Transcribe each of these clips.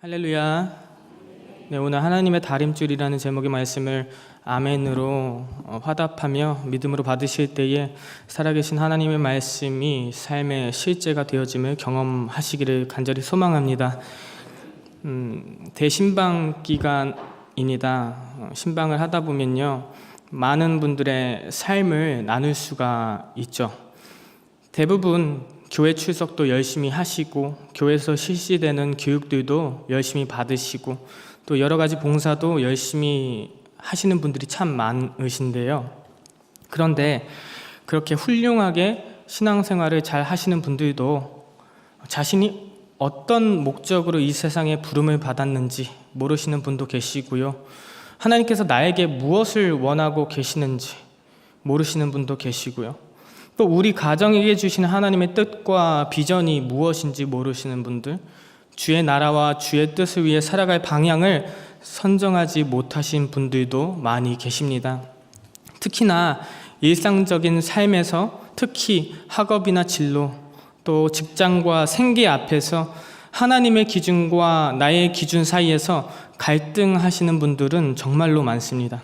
할렐루야. 네, 오늘 하나님의 다림줄이라는 제목의 말씀을 아멘으로 화답하며 믿음으로 받으실 때에 살아계신 하나님의 말씀이 삶의 실제가 되어짐을 경험하시기를 간절히 소망합니다. 대신방 기간입니다. 신방을 하다 보면요, 많은 분들의 삶을 나눌 수가 있죠. 대부분 교회 출석도 열심히 하시고 교회에서 실시되는 교육들도 열심히 받으시고 또 여러 가지 봉사도 열심히 하시는 분들이 참 많으신데요. 그런데 그렇게 훌륭하게 신앙생활을 잘 하시는 분들도 자신이 어떤 목적으로 이 세상에 부름을 받았는지 모르시는 분도 계시고요. 하나님께서 나에게 무엇을 원하고 계시는지 모르시는 분도 계시고요. 또 우리 가정에게 주시는 하나님의 뜻과 비전이 무엇인지 모르시는 분들, 주의 나라와 주의 뜻을 위해 살아갈 방향을 선정하지 못하신 분들도 많이 계십니다. 특히나 일상적인 삶에서, 특히 학업이나 진로, 또 직장과 생계 앞에서 하나님의 기준과 나의 기준 사이에서 갈등하시는 분들은 정말로 많습니다.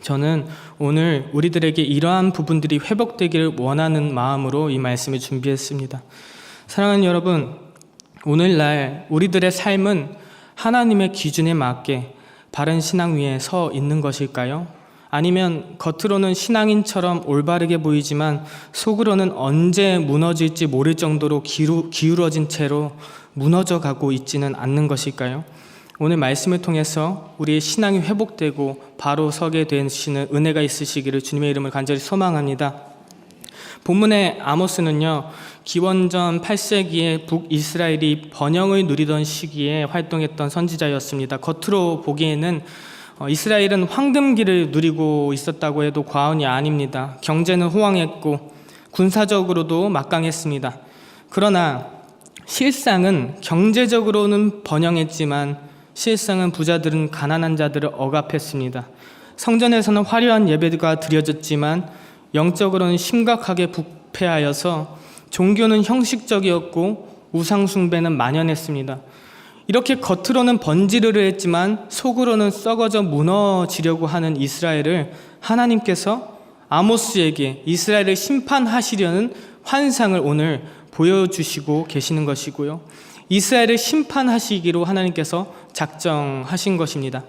저는 오늘 우리들에게 이러한 부분들이 회복되기를 원하는 마음으로 이 말씀을 준비했습니다. 사랑하는 여러분, 오늘날 우리들의 삶은 하나님의 기준에 맞게 바른 신앙 위에 서 있는 것일까요? 아니면 겉으로는 신앙인처럼 올바르게 보이지만 속으로는 언제 무너질지 모를 정도로 기울어진 채로 무너져 가고 있지는 않는 것일까요? 오늘 말씀을 통해서 우리의 신앙이 회복되고 바로 서게 되시는 은혜가 있으시기를 주님의 이름을 간절히 소망합니다. 본문의 아모스는요, 기원전 8세기에 북이스라엘이 번영을 누리던 시기에 활동했던 선지자였습니다. 겉으로 보기에는 이스라엘은 황금기를 누리고 있었다고 해도 과언이 아닙니다. 경제는 호황했고 군사적으로도 막강했습니다. 그러나 실상은 경제적으로는 번영했지만 실상은 부자들은 가난한 자들을 억압했습니다. 성전에서는 화려한 예배가 드려졌지만 영적으로는 심각하게 부패하여서 종교는 형식적이었고 우상 숭배는 만연했습니다. 이렇게 겉으로는 번지르르 했지만 속으로는 썩어져 무너지려고 하는 이스라엘을 하나님께서 아모스에게 이스라엘을 심판하시려는 환상을 오늘 보여주시고 계시는 것이고요. 이스라엘을 심판하시기로 하나님께서 작정하신 것입니다.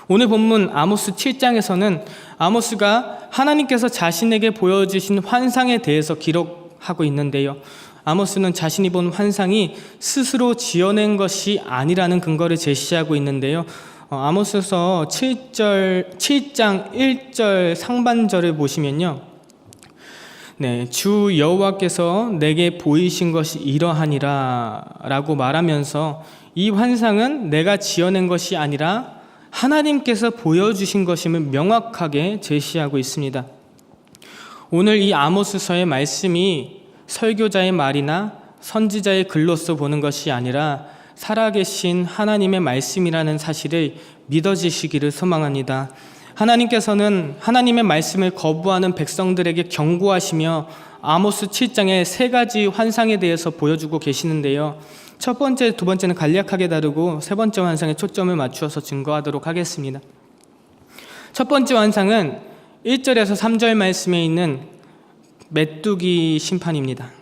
오늘 본문 아모스 7장에서는 아모스가 하나님께서 자신에게 보여주신 환상에 대해서 기록하고 있는데요. 아모스는 자신이 본 환상이 스스로 지어낸 것이 아니라는 근거를 제시하고 있는데요. 아모스서 7장 1절 상반절을 보시면요, 주 여호와께서 내게 보이신 것이 이러하니라 라고 말하면서 이 환상은 내가 지어낸 것이 아니라 하나님께서 보여주신 것임을 명확하게 제시하고 있습니다. 오늘 이 아모스서의 말씀이 설교자의 말이나 선지자의 글로서 보는 것이 아니라 살아계신 하나님의 말씀이라는 사실을 믿어지시기를 소망합니다. 하나님께서는 하나님의 말씀을 거부하는 백성들에게 경고하시며 아모스 7장의 세 가지 환상에 대해서 보여주고 계시는데요. 첫 번째, 두 번째는 간략하게 다루고 세 번째 환상에 초점을 맞추어서 증거하도록 하겠습니다. 첫 번째 환상은 1절에서 3절 말씀에 있는 메뚜기 심판입니다.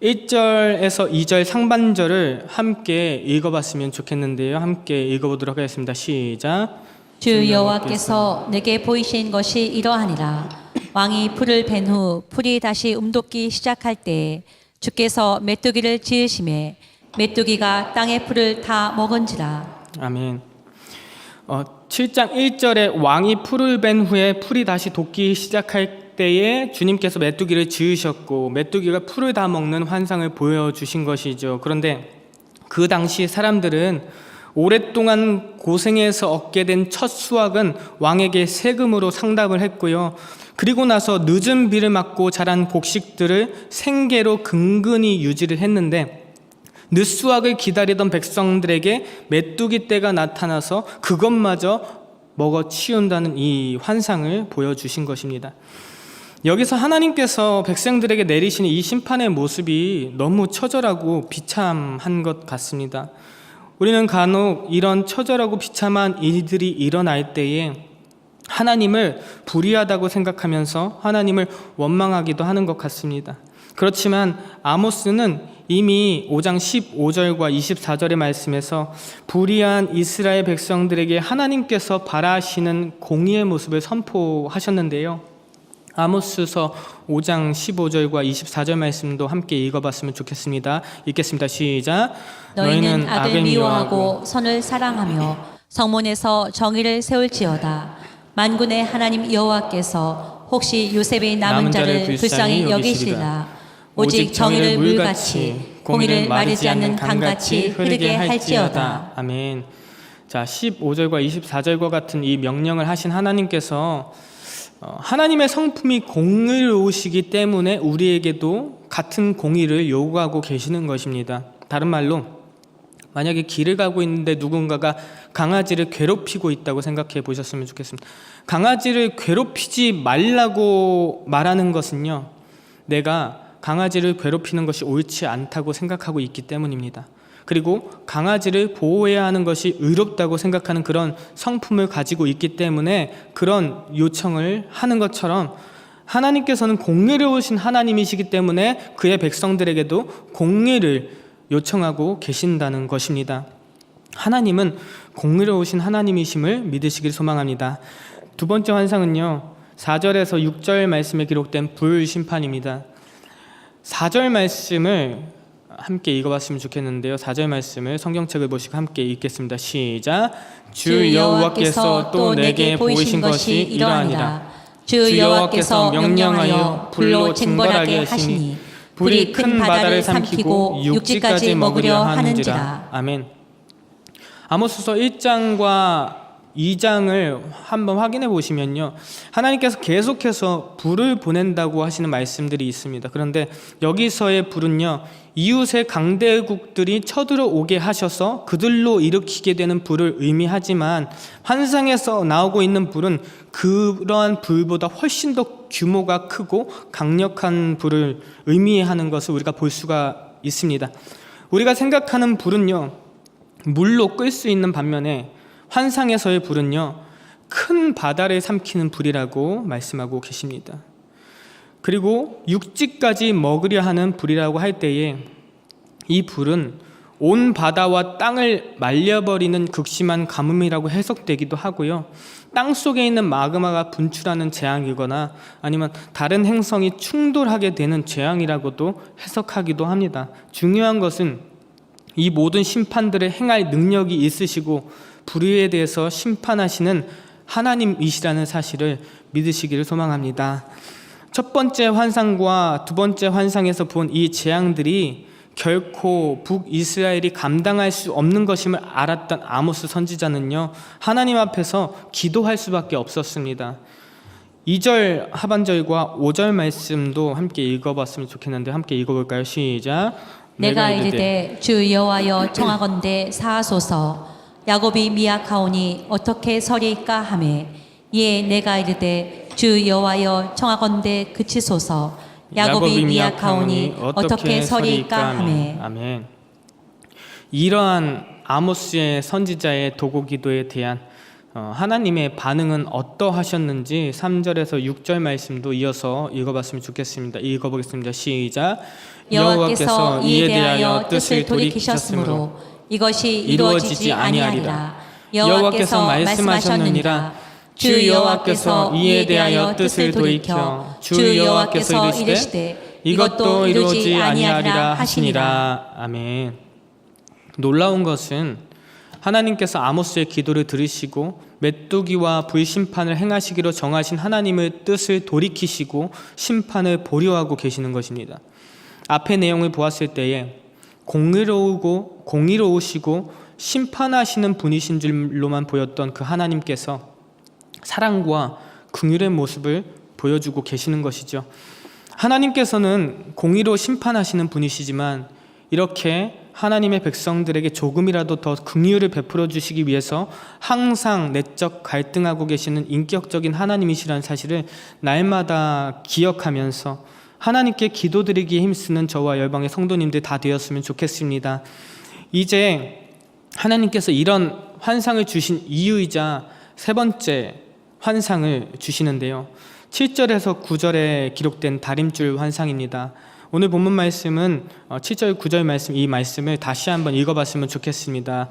1절에서 2절 상반절을 함께 읽어봤으면 좋겠는데요. 함께 읽어보도록 하겠습니다. 시작. 주 여호와께서 내게 보이신 것이 이러하니라. 왕이 풀을 벤 후 풀이 다시 움돋기 시작할 때 주께서 메뚜기를 지으심에 메뚜기가 땅의 풀을 다 먹은지라. 아멘. 7장 1절에 왕이 풀을 벤 후에 풀이 다시 돋기 시작할 때에 주님께서 메뚜기를 지으셨고 메뚜기가 풀을 다 먹는 환상을 보여주신 것이죠. 그런데 그 당시 사람들은 오랫동안 고생해서 얻게 된 첫 수확은 왕에게 세금으로 상납을 했고요. 그리고 나서 늦은 비를 맞고 자란 곡식들을 생계로 근근히 유지를 했는데 늦수확을 기다리던 백성들에게 메뚜기 떼가 나타나서 그것마저 먹어 치운다는 이 환상을 보여주신 것입니다. 여기서 하나님께서 백성들에게 내리시는 이 심판의 모습이 너무 처절하고 비참한 것 같습니다. 우리는 간혹 이런 처절하고 비참한 일들이 일어날 때에 하나님을 불의하다고 생각하면서 하나님을 원망하기도 하는 것 같습니다. 그렇지만 아모스는 이미 5장 15절과 24절의 말씀에서 불의한 이스라엘 백성들에게 하나님께서 바라시는 공의의 모습을 선포하셨는데요. 아모스서 5장 15절과 24절 말씀도 함께 읽어봤으면 좋겠습니다. 읽겠습니다. 시작. 너희는 악을 미워하고 선을 사랑하며 성문에서 정의를 세울지어다. 만군의 하나님 여호와께서 혹시 요셉의 남은 자를 불쌍히 여기시리라. 오직 정의를 물같이 공의를 마르지 않는 강같이 흐르게 할지어다. 아멘. 자, 15절과 24절과 같은 이 명령을 하신 하나님께서 하나님의 성품이 공의로우시기 때문에 우리에게도 같은 공의를 요구하고 계시는 것입니다. 다른 말로 만약에 길을 가고 있는데 누군가가 강아지를 괴롭히고 있다고 생각해 보셨으면 좋겠습니다. 강아지를 괴롭히지 말라고 말하는 것은요, 내가 강아지를 괴롭히는 것이 옳지 않다고 생각하고 있기 때문입니다. 그리고 강아지를 보호해야 하는 것이 의롭다고 생각하는 그런 성품을 가지고 있기 때문에 그런 요청을 하는 것처럼 하나님께서는 공의로우신 하나님이시기 때문에 그의 백성들에게도 공의를 요청하고 계신다는 것입니다. 하나님은 공의로우신 하나님이심을 믿으시길 소망합니다. 두 번째 환상은요, 4절에서 6절 말씀에 기록된 불심판입니다. 4절 말씀을 함께 읽어봤으면 좋겠는데요. 4절 말씀을 성경책을 보시고 함께 읽겠습니다. 시작. 주 여호와께서 또 내게 보이신 것이 이러하니라. 주 여호와께서 명령하여 불로 징벌하게 하시니 불이 큰 바다를 삼키고 육지까지 먹으려 하는지라. 아멘. 아모스서 1장과 2장을 한번 확인해 보시면요, 하나님께서 계속해서 불을 보낸다고 하시는 말씀들이 있습니다. 그런데 여기서의 불은요, 이웃의 강대국들이 쳐들어오게 하셔서 그들로 일으키게 되는 불을 의미하지만 환상에서 나오고 있는 불은 그러한 불보다 훨씬 더 규모가 크고 강력한 불을 의미하는 것을 우리가 볼 수가 있습니다. 우리가 생각하는 불은요, 물로 끌 수 있는 반면에 환상에서의 불은요, 큰 바다를 삼키는 불이라고 말씀하고 계십니다. 그리고 육지까지 먹으려 하는 불이라고 할 때에 이 불은 온 바다와 땅을 말려버리는 극심한 가뭄이라고 해석되기도 하고요, 땅 속에 있는 마그마가 분출하는 재앙이거나 아니면 다른 행성이 충돌하게 되는 재앙이라고도 해석하기도 합니다. 중요한 것은 이 모든 심판들을 행할 능력이 있으시고 불의에 대해서 심판하시는 하나님이시라는 사실을 믿으시기를 소망합니다. 첫 번째 환상과 두 번째 환상에서 본 이 재앙들이 결코 북이스라엘이 감당할 수 없는 것임을 알았던 아모스 선지자는요, 하나님 앞에서 기도할 수밖에 없었습니다. 2절 하반절과 5절 말씀도 함께 읽어봤으면 좋겠는데 함께 읽어볼까요? 시작. 내가 이르되 주 여호와여 청하건대 사하소서. 야곱이 미약하오니 어떻게 서리까 하매 이에 내가 이르되 주 여호와여 청하건대 그치소서. 야곱이 미약하오니 어떻게 서리까 하매. 아멘. 이러한 아모스의 선지자의 도고 기도에 대한 하나님의 반응은 어떠하셨는지 3절에서 6절 말씀도 이어서 읽어봤으면 좋겠습니다. 읽어보겠습니다. 시작. 여호와께서 이에 대하여 뜻을 돌이키셨으므로 이것이 이루어지지 아니하리라. 여호와께서 말씀하셨느니라. 주 여호와께서 이에 대하여 뜻을 돌이켜 주 여호와께서 이르시되 이것도 이루지 아니하리라 하시니라. 아멘. 놀라운 것은 하나님께서 아모스의 기도를 들으시고 메뚜기와 불심판을 행하시기로 정하신 하나님의 뜻을 돌이키시고 심판을 보류하고 계시는 것입니다. 앞의 내용을 보았을 때에 공의로우시고 심판하시는 분이신 줄로만 보였던 그 하나님께서 사랑과 긍휼의 모습을 보여주고 계시는 것이죠. 하나님께서는 공의로 심판하시는 분이시지만 이렇게 하나님의 백성들에게 조금이라도 더 긍휼을 베풀어 주시기 위해서 항상 내적 갈등하고 계시는 인격적인 하나님이시라는 사실을 날마다 기억하면서 하나님께 기도드리기에 힘쓰는 저와 열방의 성도님들 다 되었으면 좋겠습니다. 이제 하나님께서 이런 환상을 주신 이유이자 세 번째 환상을 주시는데요. 7절에서 9절에 기록된 다림줄 환상입니다. 오늘 본문 말씀은 7절 9절 말씀, 이 말씀을 다시 한번 읽어봤으면 좋겠습니다.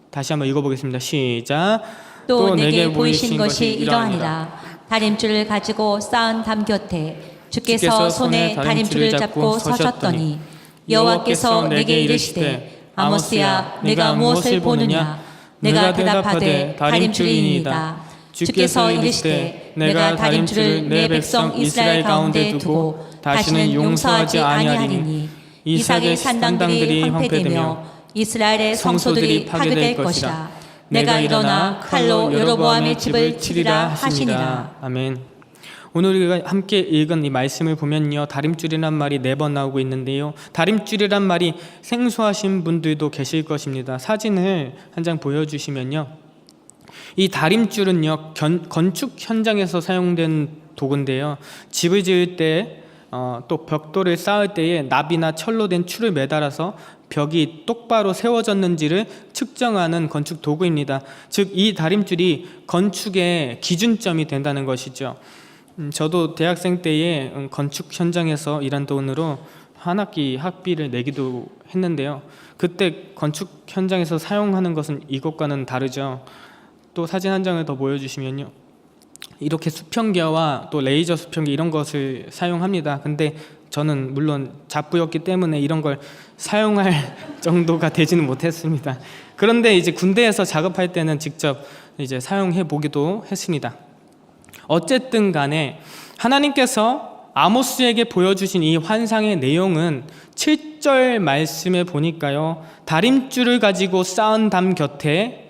다시 한번 읽어보겠습니다. 시작. 또 내게 보이신 것이 이러하니라. 다림줄을 가지고 쌓은 담 곁에 주께서 손에 다림줄을 잡고 서셨더니 여호와께서 내게 이르시되 아모스야, 내가 무엇을 보느냐? 내가 대답하되 다림줄이니이다. 주께서 이르시되 내가 다림줄을 내 백성 이스라엘 가운데 두고 다시는 용서하지 아니하리니 이삭의 산당들이 황폐되며 이스라엘의 성소들이 파괴될 것이라. 내가 일어나 칼로 여로보암의 집을 치리라 하시니라. 아멘. 오늘 우리가 함께 읽은 이 말씀을 보면요, 다림줄이란 말이 4번 나오고 있는데요, 다림줄이란 말이 생소하신 분들도 계실 것입니다. 사진을 한 장 보여주시면요, 이 다림줄은요, 건축 현장에서 사용된 도구인데요, 집을 지을 때 또 벽돌을 쌓을 때에 납이나 철로 된 줄을 매달아서 벽이 똑바로 세워졌는지를 측정하는 건축 도구입니다. 즉 이 다림줄이 건축의 기준점이 된다는 것이죠. 저도 대학생 때에 건축 현장에서 일한 돈으로 한 학기 학비를 내기도 했는데요, 그때 건축 현장에서 사용하는 것은 이것과는 다르죠. 또 사진 한 장을 더 보여주시면요, 이렇게 수평기와 또 레이저 수평기 이런 것을 사용합니다. 근데 저는 물론 잡부였기 때문에 이런 걸 사용할 정도가 되지는 못했습니다. 그런데 이제 군대에서 작업할 때는 직접 이제 사용해 보기도 했습니다. 어쨌든 간에 하나님께서 아모스에게 보여주신 이 환상의 내용은 7절 말씀에 보니까요, 다림줄을 가지고 쌓은 담 곁에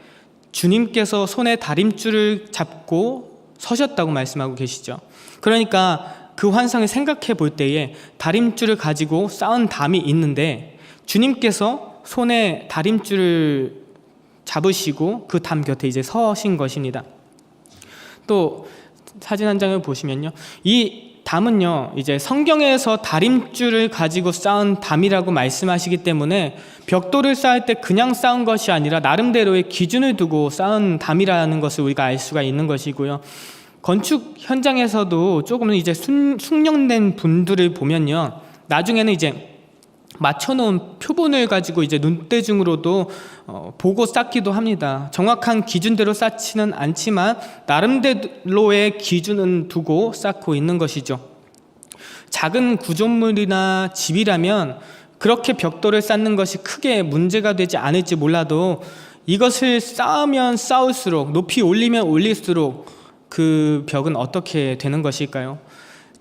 주님께서 손에 다림줄을 잡고 서셨다고 말씀하고 계시죠. 그러니까 그 환상을 생각해 볼 때에 다림줄을 가지고 쌓은 담이 있는데 주님께서 손에 다림줄을 잡으시고 그 담 곁에 이제 서신 것입니다. 또 사진 한 장을 보시면요, 이 담은요, 이제 성경에서 다림줄을 가지고 쌓은 담이라고 말씀하시기 때문에 벽돌을 쌓을 때 그냥 쌓은 것이 아니라 나름대로의 기준을 두고 쌓은 담이라는 것을 우리가 알 수가 있는 것이고요. 건축 현장에서도 조금 이제 숙련된 분들을 보면요, 나중에는 이제 맞춰놓은 표본을 가지고 이제 눈대중으로도 보고 쌓기도 합니다. 정확한 기준대로 쌓지는 않지만 나름대로의 기준은 두고 쌓고 있는 것이죠. 작은 구조물이나 집이라면 그렇게 벽돌을 쌓는 것이 크게 문제가 되지 않을지 몰라도 이것을 쌓으면 쌓을수록, 높이 올리면 올릴수록 그 벽은 어떻게 되는 것일까요?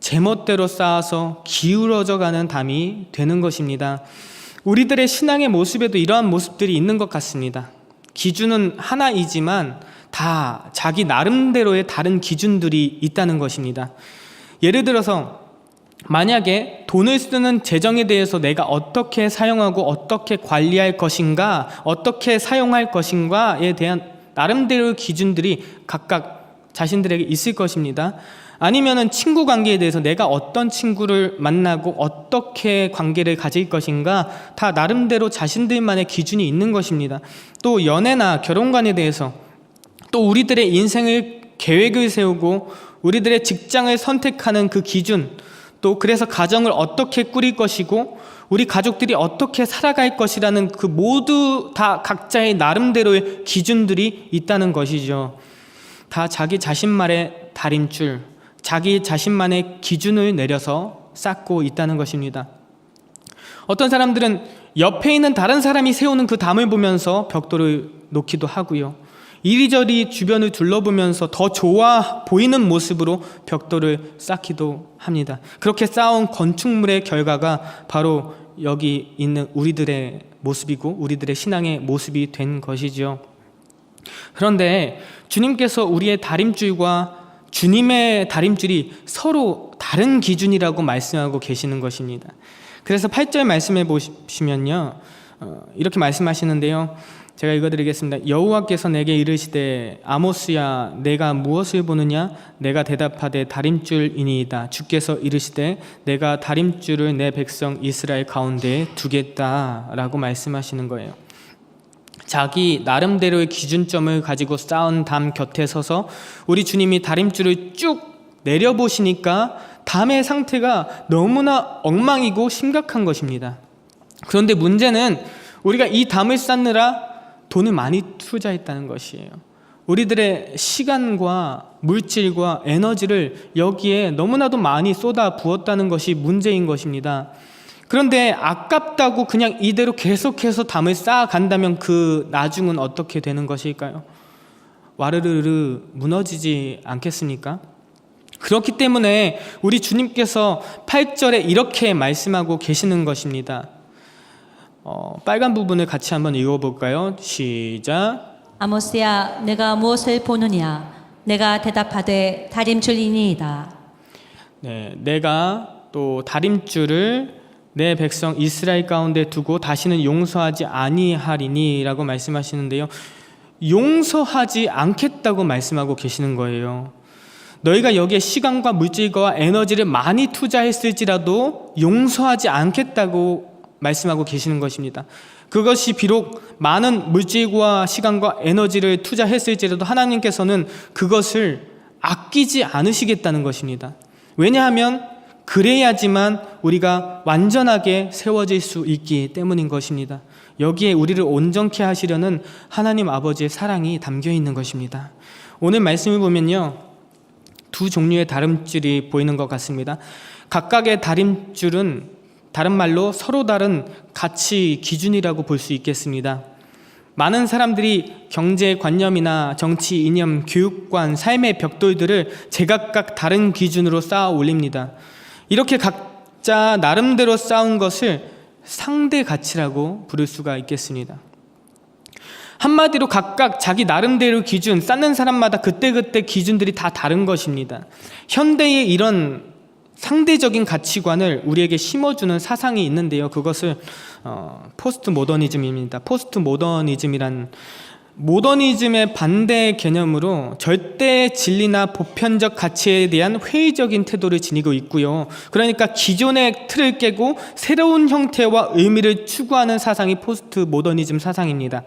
제멋대로 쌓아서 기울어져 가는 담이 되는 것입니다. 우리들의 신앙의 모습에도 이러한 모습들이 있는 것 같습니다. 기준은 하나이지만 다 자기 나름대로의 다른 기준들이 있다는 것입니다. 예를 들어서 만약에 돈을 쓰는 재정에 대해서 내가 어떻게 사용하고 어떻게 관리할 것인가, 어떻게 사용할 것인가에 대한 나름대로의 기준들이 각각 자신들에게 있을 것입니다. 아니면은 친구 관계에 대해서 내가 어떤 친구를 만나고 어떻게 관계를 가질 것인가, 다 나름대로 자신들만의 기준이 있는 것입니다. 또 연애나 결혼관에 대해서, 또 우리들의 인생을 계획을 세우고 우리들의 직장을 선택하는 그 기준, 또 그래서 가정을 어떻게 꾸릴 것이고 우리 가족들이 어떻게 살아갈 것이라는 그 모두 다 각자의 나름대로의 기준들이 있다는 것이죠. 다 자기 자신만의 다림줄, 자기 자신만의 기준을 내려서 쌓고 있다는 것입니다. 어떤 사람들은 옆에 있는 다른 사람이 세우는 그 담을 보면서 벽돌을 놓기도 하고요, 이리저리 주변을 둘러보면서 더 좋아 보이는 모습으로 벽돌을 쌓기도 합니다. 그렇게 쌓아온 건축물의 결과가 바로 여기 있는 우리들의 모습이고 우리들의 신앙의 모습이 된 것이죠. 그런데 주님께서 우리의 다림줄과 주님의 다림줄이 서로 다른 기준이라고 말씀하고 계시는 것입니다. 그래서 8절 말씀해 보시면요, 이렇게 말씀하시는데요. 제가 읽어드리겠습니다. 여호와께서 내게 이르시되 아모스야 내가 무엇을 보느냐? 내가 대답하되 다림줄이니이다. 주께서 이르시되 내가 다림줄을 내 백성 이스라엘 가운데에 두겠다라고 말씀하시는 거예요. 자기 나름대로의 기준점을 가지고 쌓은 담 곁에 서서 우리 주님이 다림줄을 쭉 내려보시니까 담의 상태가 너무나 엉망이고 심각한 것입니다. 그런데 문제는 우리가 이 담을 쌓느라 돈을 많이 투자했다는 것이에요. 우리들의 시간과 물질과 에너지를 여기에 너무나도 많이 쏟아 부었다는 것이 문제인 것입니다. 그런데 아깝다고 그냥 이대로 계속해서 담을 쌓아간다면 그 나중은 어떻게 되는 것일까요? 와르르르 무너지지 않겠습니까? 그렇기 때문에 우리 주님께서 8절에 이렇게 말씀하고 계시는 것입니다. 빨간 부분을 같이 한번 읽어볼까요? 시작. 아모스야 내가 무엇을 보느냐? 내가 대답하되 다림줄이니이다. 네, 내가 또 다림줄을 내 백성 이스라엘 가운데 두고 다시는 용서하지 아니하리니 라고 말씀하시는데요. 용서하지 않겠다고 말씀하고 계시는 거예요. 너희가 여기에 시간과 물질과 에너지를 많이 투자했을지라도 용서하지 않겠다고 말씀하고 계시는 것입니다. 그것이 비록 많은 물질과 시간과 에너지를 투자했을지라도 하나님께서는 그것을 아끼지 않으시겠다는 것입니다. 왜냐하면 그래야지만 우리가 완전하게 세워질 수 있기 때문인 것입니다. 여기에 우리를 온전케 하시려는 하나님 아버지의 사랑이 담겨 있는 것입니다. 오늘 말씀을 보면요, 두 종류의 다림줄이 보이는 것 같습니다. 각각의 다림줄은 다른 말로 서로 다른 가치 기준이라고 볼 수 있겠습니다. 많은 사람들이 경제관념이나 정치 이념, 교육관, 삶의 벽돌들을 제각각 다른 기준으로 쌓아 올립니다. 이렇게 각자 나름대로 쌓은 것을 상대 가치라고 부를 수가 있겠습니다. 한마디로 각각 자기 나름대로 기준, 쌓는 사람마다 그때그때 기준들이 다 다른 것입니다. 현대의 이런 상대적인 가치관을 우리에게 심어주는 사상이 있는데요. 그것을 포스트 모더니즘입니다. 포스트 모더니즘이란 모더니즘의 반대 개념으로 절대 진리나 보편적 가치에 대한 회의적인 태도를 지니고 있고요. 그러니까 기존의 틀을 깨고 새로운 형태와 의미를 추구하는 사상이 포스트 모더니즘 사상입니다.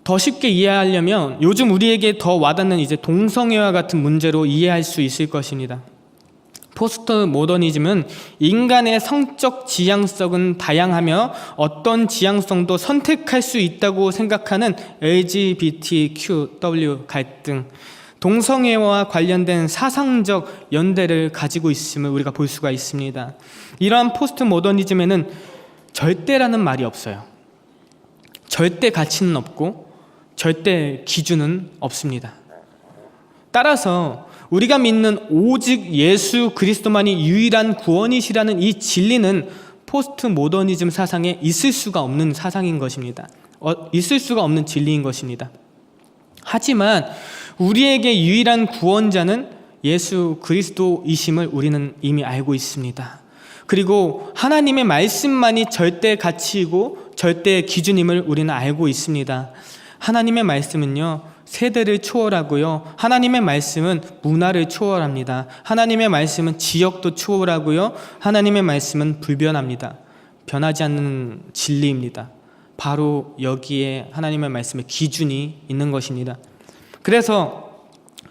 더 쉽게 이해하려면 요즘 우리에게 더 와닿는 이제 동성애와 같은 문제로 이해할 수 있을 것입니다. 포스트 모더니즘은 인간의 성적 지향성은 다양하며 어떤 지향성도 선택할 수 있다고 생각하는 LGBTQW 갈등, 동성애와 관련된 사상적 연대를 가지고 있음을 우리가 볼 수가 있습니다. 이러한 포스트 모더니즘에는 절대라는 말이 없어요. 절대 가치는 없고 절대 기준은 없습니다. 따라서 우리가 믿는 오직 예수 그리스도만이 유일한 구원이시라는 이 진리는 포스트 모더니즘 사상에 있을 수가 없는 사상인 것입니다. 있을 수가 없는 진리인 것입니다. 하지만 우리에게 유일한 구원자는 예수 그리스도이심을 우리는 이미 알고 있습니다. 그리고 하나님의 말씀만이 절대 가치이고 절대 기준임을 우리는 알고 있습니다. 하나님의 말씀은요, 세대를 초월하고요, 하나님의 말씀은 문화를 초월합니다. 하나님의 말씀은 지역도 초월하고요, 하나님의 말씀은 불변합니다. 변하지 않는 진리입니다. 바로 여기에 하나님의 말씀의 기준이 있는 것입니다. 그래서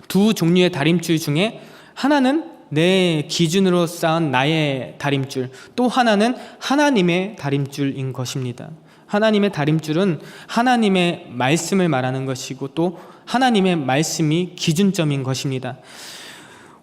두 종류의 다림줄 중에 하나는 내 기준으로 쌓은 나의 다림줄, 또 하나는 하나님의 다림줄인 것입니다. 하나님의 다림줄은 하나님의 말씀을 말하는 것이고 또 하나님의 말씀이 기준점인 것입니다.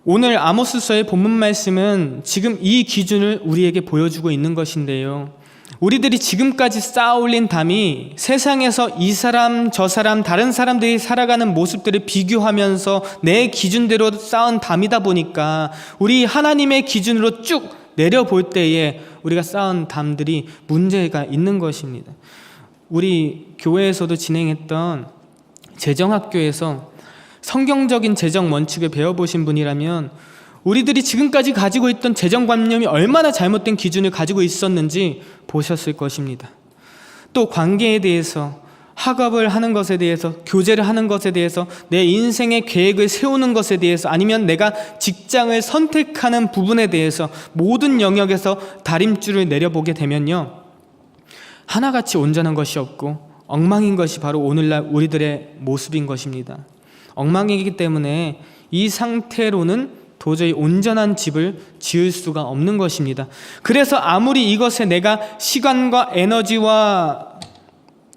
오늘 아모스서의 본문 말씀은 지금 이 기준을 우리에게 보여주고 있는 것인데요. 우리들이 지금까지 쌓아올린 담이 세상에서 이 사람 저 사람 다른 사람들이 살아가는 모습들을 비교하면서 내 기준대로 쌓은 담이다 보니까 우리 하나님의 기준으로 쭉 내려볼 때에 우리가 쌓은 담들이 문제가 있는 것입니다. 우리 교회에서도 진행했던 재정학교에서 성경적인 재정 원칙을 배워보신 분이라면 우리들이 지금까지 가지고 있던 재정관념이 얼마나 잘못된 기준을 가지고 있었는지 보셨을 것입니다. 또 관계에 대해서, 학업을 하는 것에 대해서, 교제를 하는 것에 대해서, 내 인생의 계획을 세우는 것에 대해서, 아니면 내가 직장을 선택하는 부분에 대해서 모든 영역에서 다림줄을 내려보게 되면요, 하나같이 온전한 것이 없고 엉망인 것이 바로 오늘날 우리들의 모습인 것입니다. 엉망이기 때문에 이 상태로는 도저히 온전한 집을 지을 수가 없는 것입니다. 그래서 아무리 이것에 내가 시간과 에너지와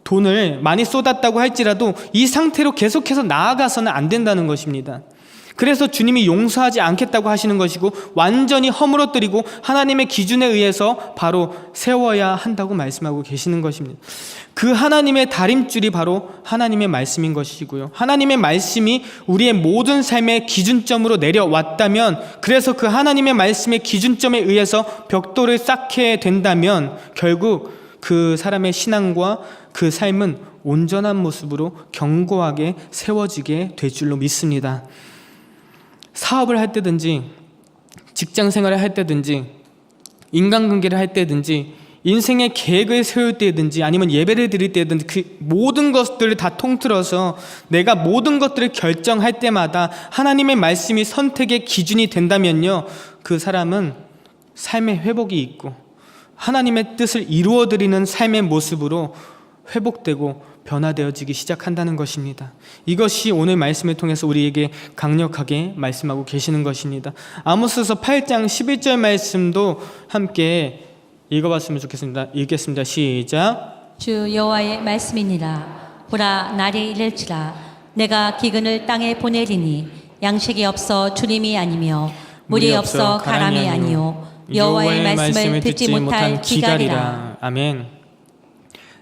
돈을 많이 쏟았다고 할지라도 이 상태로 계속해서 나아가서는 안 된다는 것입니다. 그래서 주님이 용서하지 않겠다고 하시는 것이고, 완전히 허물어뜨리고 하나님의 기준에 의해서 바로 세워야 한다고 말씀하고 계시는 것입니다. 그 하나님의 다림줄이 바로 하나님의 말씀인 것이고요, 하나님의 말씀이 우리의 모든 삶의 기준점으로 내려왔다면, 그래서 그 하나님의 말씀의 기준점에 의해서 벽돌을 쌓게 된다면 결국 그 사람의 신앙과 그 삶은 온전한 모습으로 견고하게 세워지게 될 줄로 믿습니다. 사업을 할 때든지, 직장 생활을 할 때든지, 인간관계를 할 때든지, 인생의 계획을 세울 때든지, 아니면 예배를 드릴 때든지, 그 모든 것들을 다 통틀어서 내가 모든 것들을 결정할 때마다 하나님의 말씀이 선택의 기준이 된다면요, 그 사람은 삶의 회복이 있고 하나님의 뜻을 이루어드리는 삶의 모습으로 회복되고 변화되어지기 시작한다는 것입니다. 이것이 오늘 말씀을 통해서 우리에게 강력하게 말씀하고 계시는 것입니다. 아모스서 8장 11절 말씀도 함께 읽어봤으면 좋겠습니다. 읽겠습니다. 시작. 주 여호와의 말씀이니라. 보라, 날이 이를지라. 내가 기근을 땅에 보내리니 양식이 없어 주림이 아니며 물이 없어 가람이 아니요 여호와의 말씀을 듣지 못할 기갈이라. 아멘.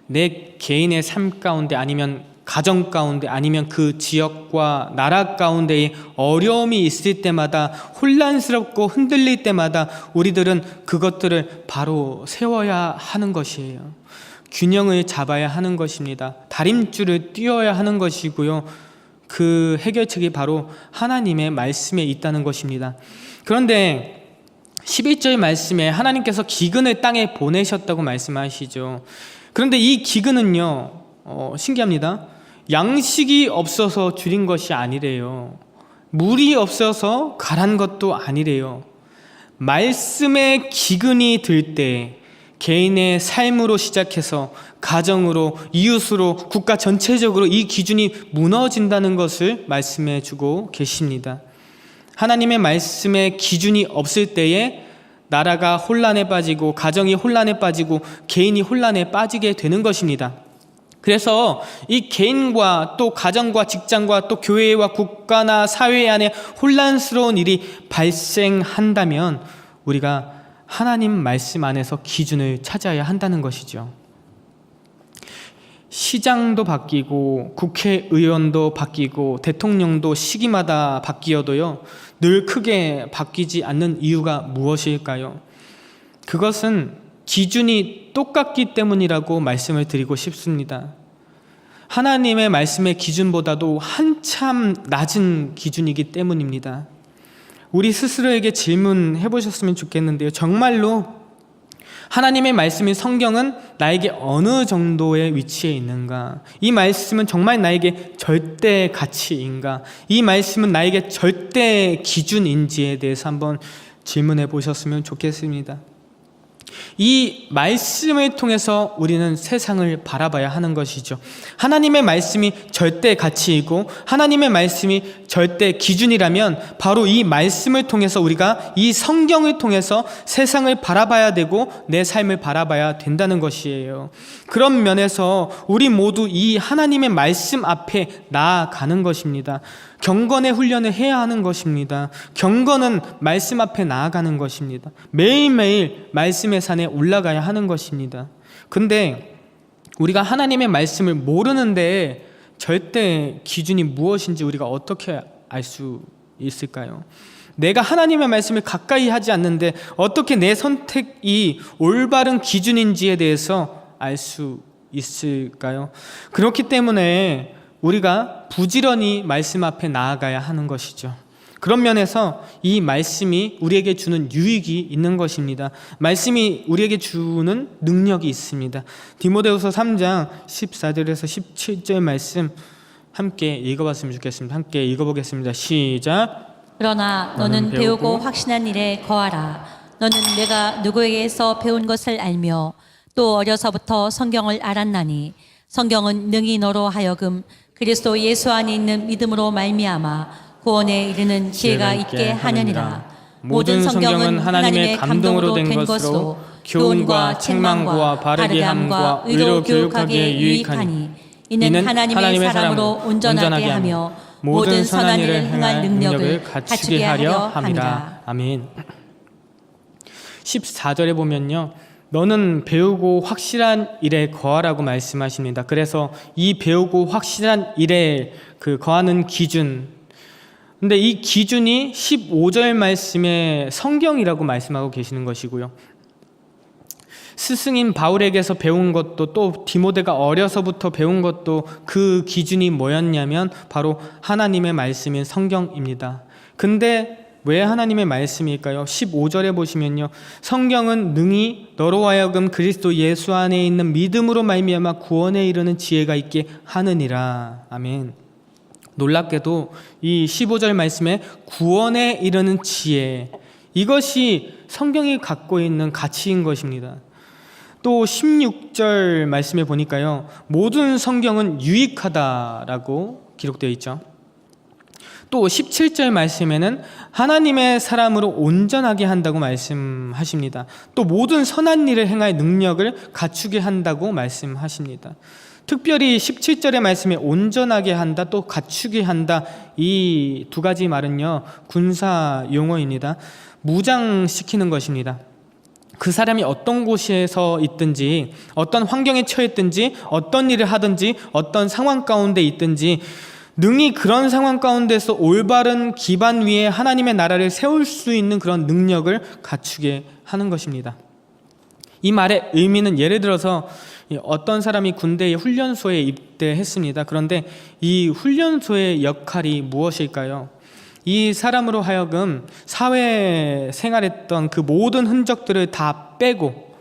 내 개인의 삶 가운데, 아니면 가정 가운데, 아니면 그 지역과 나라 가운데에 어려움이 있을 때마다, 혼란스럽고 흔들릴 때마다 우리들은 그것들을 바로 세워야 하는 것이에요. 균형을 잡아야 하는 것입니다. 다림줄을 띄워야 하는 것이고요, 그 해결책이 바로 하나님의 말씀에 있다는 것입니다. 그런데 11절 말씀에 하나님께서 기근을 땅에 보내셨다고 말씀하시죠. 그런데 이 기근은요, 신기합니다. 양식이 없어서 줄인 것이 아니래요. 물이 없어서 가란 것도 아니래요. 말씀의 기근이 들 때 개인의 삶으로 시작해서 가정으로, 이웃으로, 국가 전체적으로 이 기준이 무너진다는 것을 말씀해 주고 계십니다. 하나님의 말씀의 기준이 없을 때에 나라가 혼란에 빠지고, 가정이 혼란에 빠지고, 개인이 혼란에 빠지게 되는 것입니다. 그래서 이 개인과 또 가정과 직장과 또 교회와 국가나 사회 안에 혼란스러운 일이 발생한다면 우리가 하나님 말씀 안에서 기준을 찾아야 한다는 것이죠. 시장도 바뀌고 국회의원도 바뀌고 대통령도 시기마다 바뀌어도요, 늘 크게 바뀌지 않는 이유가 무엇일까요? 그것은 기준이 똑같기 때문이라고 말씀을 드리고 싶습니다. 하나님의 말씀의 기준보다도 한참 낮은 기준이기 때문입니다. 우리 스스로에게 질문해 보셨으면 좋겠는데요, 정말로 하나님의 말씀인 성경은 나에게 어느 정도의 위치에 있는가? 이 말씀은 정말 나에게 절대 가치인가? 이 말씀은 나에게 절대 기준인지에 대해서 한번 질문해 보셨으면 좋겠습니다. 이 말씀을 통해서 우리는 세상을 바라봐야 하는 것이죠. 하나님의 말씀이 절대 가치이고 하나님의 말씀이 절대 기준이라면 바로 이 말씀을 통해서 우리가 이 성경을 통해서 세상을 바라봐야 되고 내 삶을 바라봐야 된다는 것이에요. 그런 면에서 우리 모두 이 하나님의 말씀 앞에 나아가는 것입니다. 경건의 훈련을 해야 하는 것입니다. 경건은 말씀 앞에 나아가는 것입니다. 매일매일 말씀의 산에 올라가야 하는 것입니다. 근데 우리가 하나님의 말씀을 모르는데 절대 기준이 무엇인지 우리가 어떻게 알 수 있을까요? 내가 하나님의 말씀을 가까이 하지 않는데 어떻게 내 선택이 올바른 기준인지에 대해서 알 수 있을까요? 그렇기 때문에 우리가 부지런히 말씀 앞에 나아가야 하는 것이죠. 그런 면에서 이 말씀이 우리에게 주는 유익이 있는 것입니다. 말씀이 우리에게 주는 능력이 있습니다. 디모데후서 3장 14절에서 17절 말씀 함께 읽어봤으면 좋겠습니다. 함께 읽어보겠습니다. 시작. 그러나 너는 배우고 확신한 일에 거하라. 너는 내가 누구에게서 배운 것을 알며 또 어려서부터 성경을 알았나니 성경은 능히 너로 하여금 그리스도 예수 안에 있는 믿음으로 말미암아 구원에 이르는 지혜가 있게 하느니라. 모든 성경은 하나님의 감동으로 된 것으로 교훈과 책망과 바르게 함과 의로 교육하기에 유익하니 이는 하나님의 사람으로 온전하게 하며 모든 선한 일을 행할 능력을 갖추게 하려 함이라. 아멘. 14절에 보면요, 너는 배우고 확실한 일에 거하라고 말씀하십니다. 그래서 이 배우고 확실한 일에 거하는 기준, 근데 이 기준이 15절 말씀에 성경이라고 말씀하고 계시는 것이고요, 스승인 바울에게서 배운 것도 또 디모데가 어려서부터 배운 것도 그 기준이 뭐였냐면 바로 하나님의 말씀인 성경입니다. 근데 왜 하나님의 말씀일까요? 15절에 보시면요, 성경은 능히 너로 하여금 그리스도 예수 안에 있는 믿음으로 말미암아 구원에 이르는 지혜가 있게 하느니라. 아멘. 놀랍게도 이 15절 말씀에 구원에 이르는 지혜, 이것이 성경이 갖고 있는 가치인 것입니다. 또 16절 말씀에 보니까요, 모든 성경은 유익하다라고 기록되어 있죠. 또 17절 말씀에는 하나님의 사람으로 온전하게 한다고 말씀하십니다. 또 모든 선한 일을 행할 능력을 갖추게 한다고 말씀하십니다. 특별히 17절의 말씀에 온전하게 한다, 또 갖추게 한다, 이 두 가지 말은요, 군사 용어입니다. 무장시키는 것입니다. 그 사람이 어떤 곳에서 있든지, 어떤 환경에 처했든지, 어떤 일을 하든지, 어떤 상황 가운데 있든지 능히 그런 상황 가운데서 올바른 기반 위에 하나님의 나라를 세울 수 있는 그런 능력을 갖추게 하는 것입니다. 이 말의 의미는, 예를 들어서 어떤 사람이 군대의 훈련소에 입대했습니다. 그런데 이 훈련소의 역할이 무엇일까요? 이 사람으로 하여금 사회 생활했던 그 모든 흔적들을 다 빼고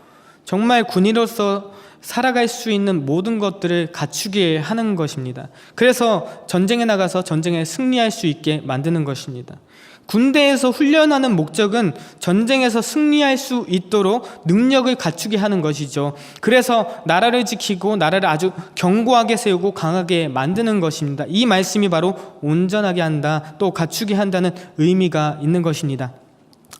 정말 군인으로서 살아갈 수 있는 모든 것들을 갖추게 하는 것입니다. 그래서 전쟁에 나가서 전쟁에 승리할 수 있게 만드는 것입니다. 군대에서 훈련하는 목적은 전쟁에서 승리할 수 있도록 능력을 갖추게 하는 것이죠. 그래서 나라를 지키고 나라를 아주 견고하게 세우고 강하게 만드는 것입니다. 이 말씀이 바로 온전하게 한다, 또 갖추게 한다는 의미가 있는 것입니다.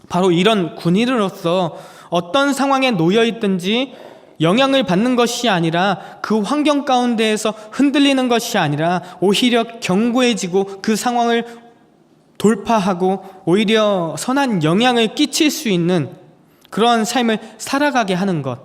바로 이런 군인으로서 어떤 상황에 놓여 있든지 영향을 받는 것이 아니라, 그 환경 가운데에서 흔들리는 것이 아니라 오히려 견고해지고 그 상황을 돌파하고 오히려 선한 영향을 끼칠 수 있는 그런 삶을 살아가게 하는 것,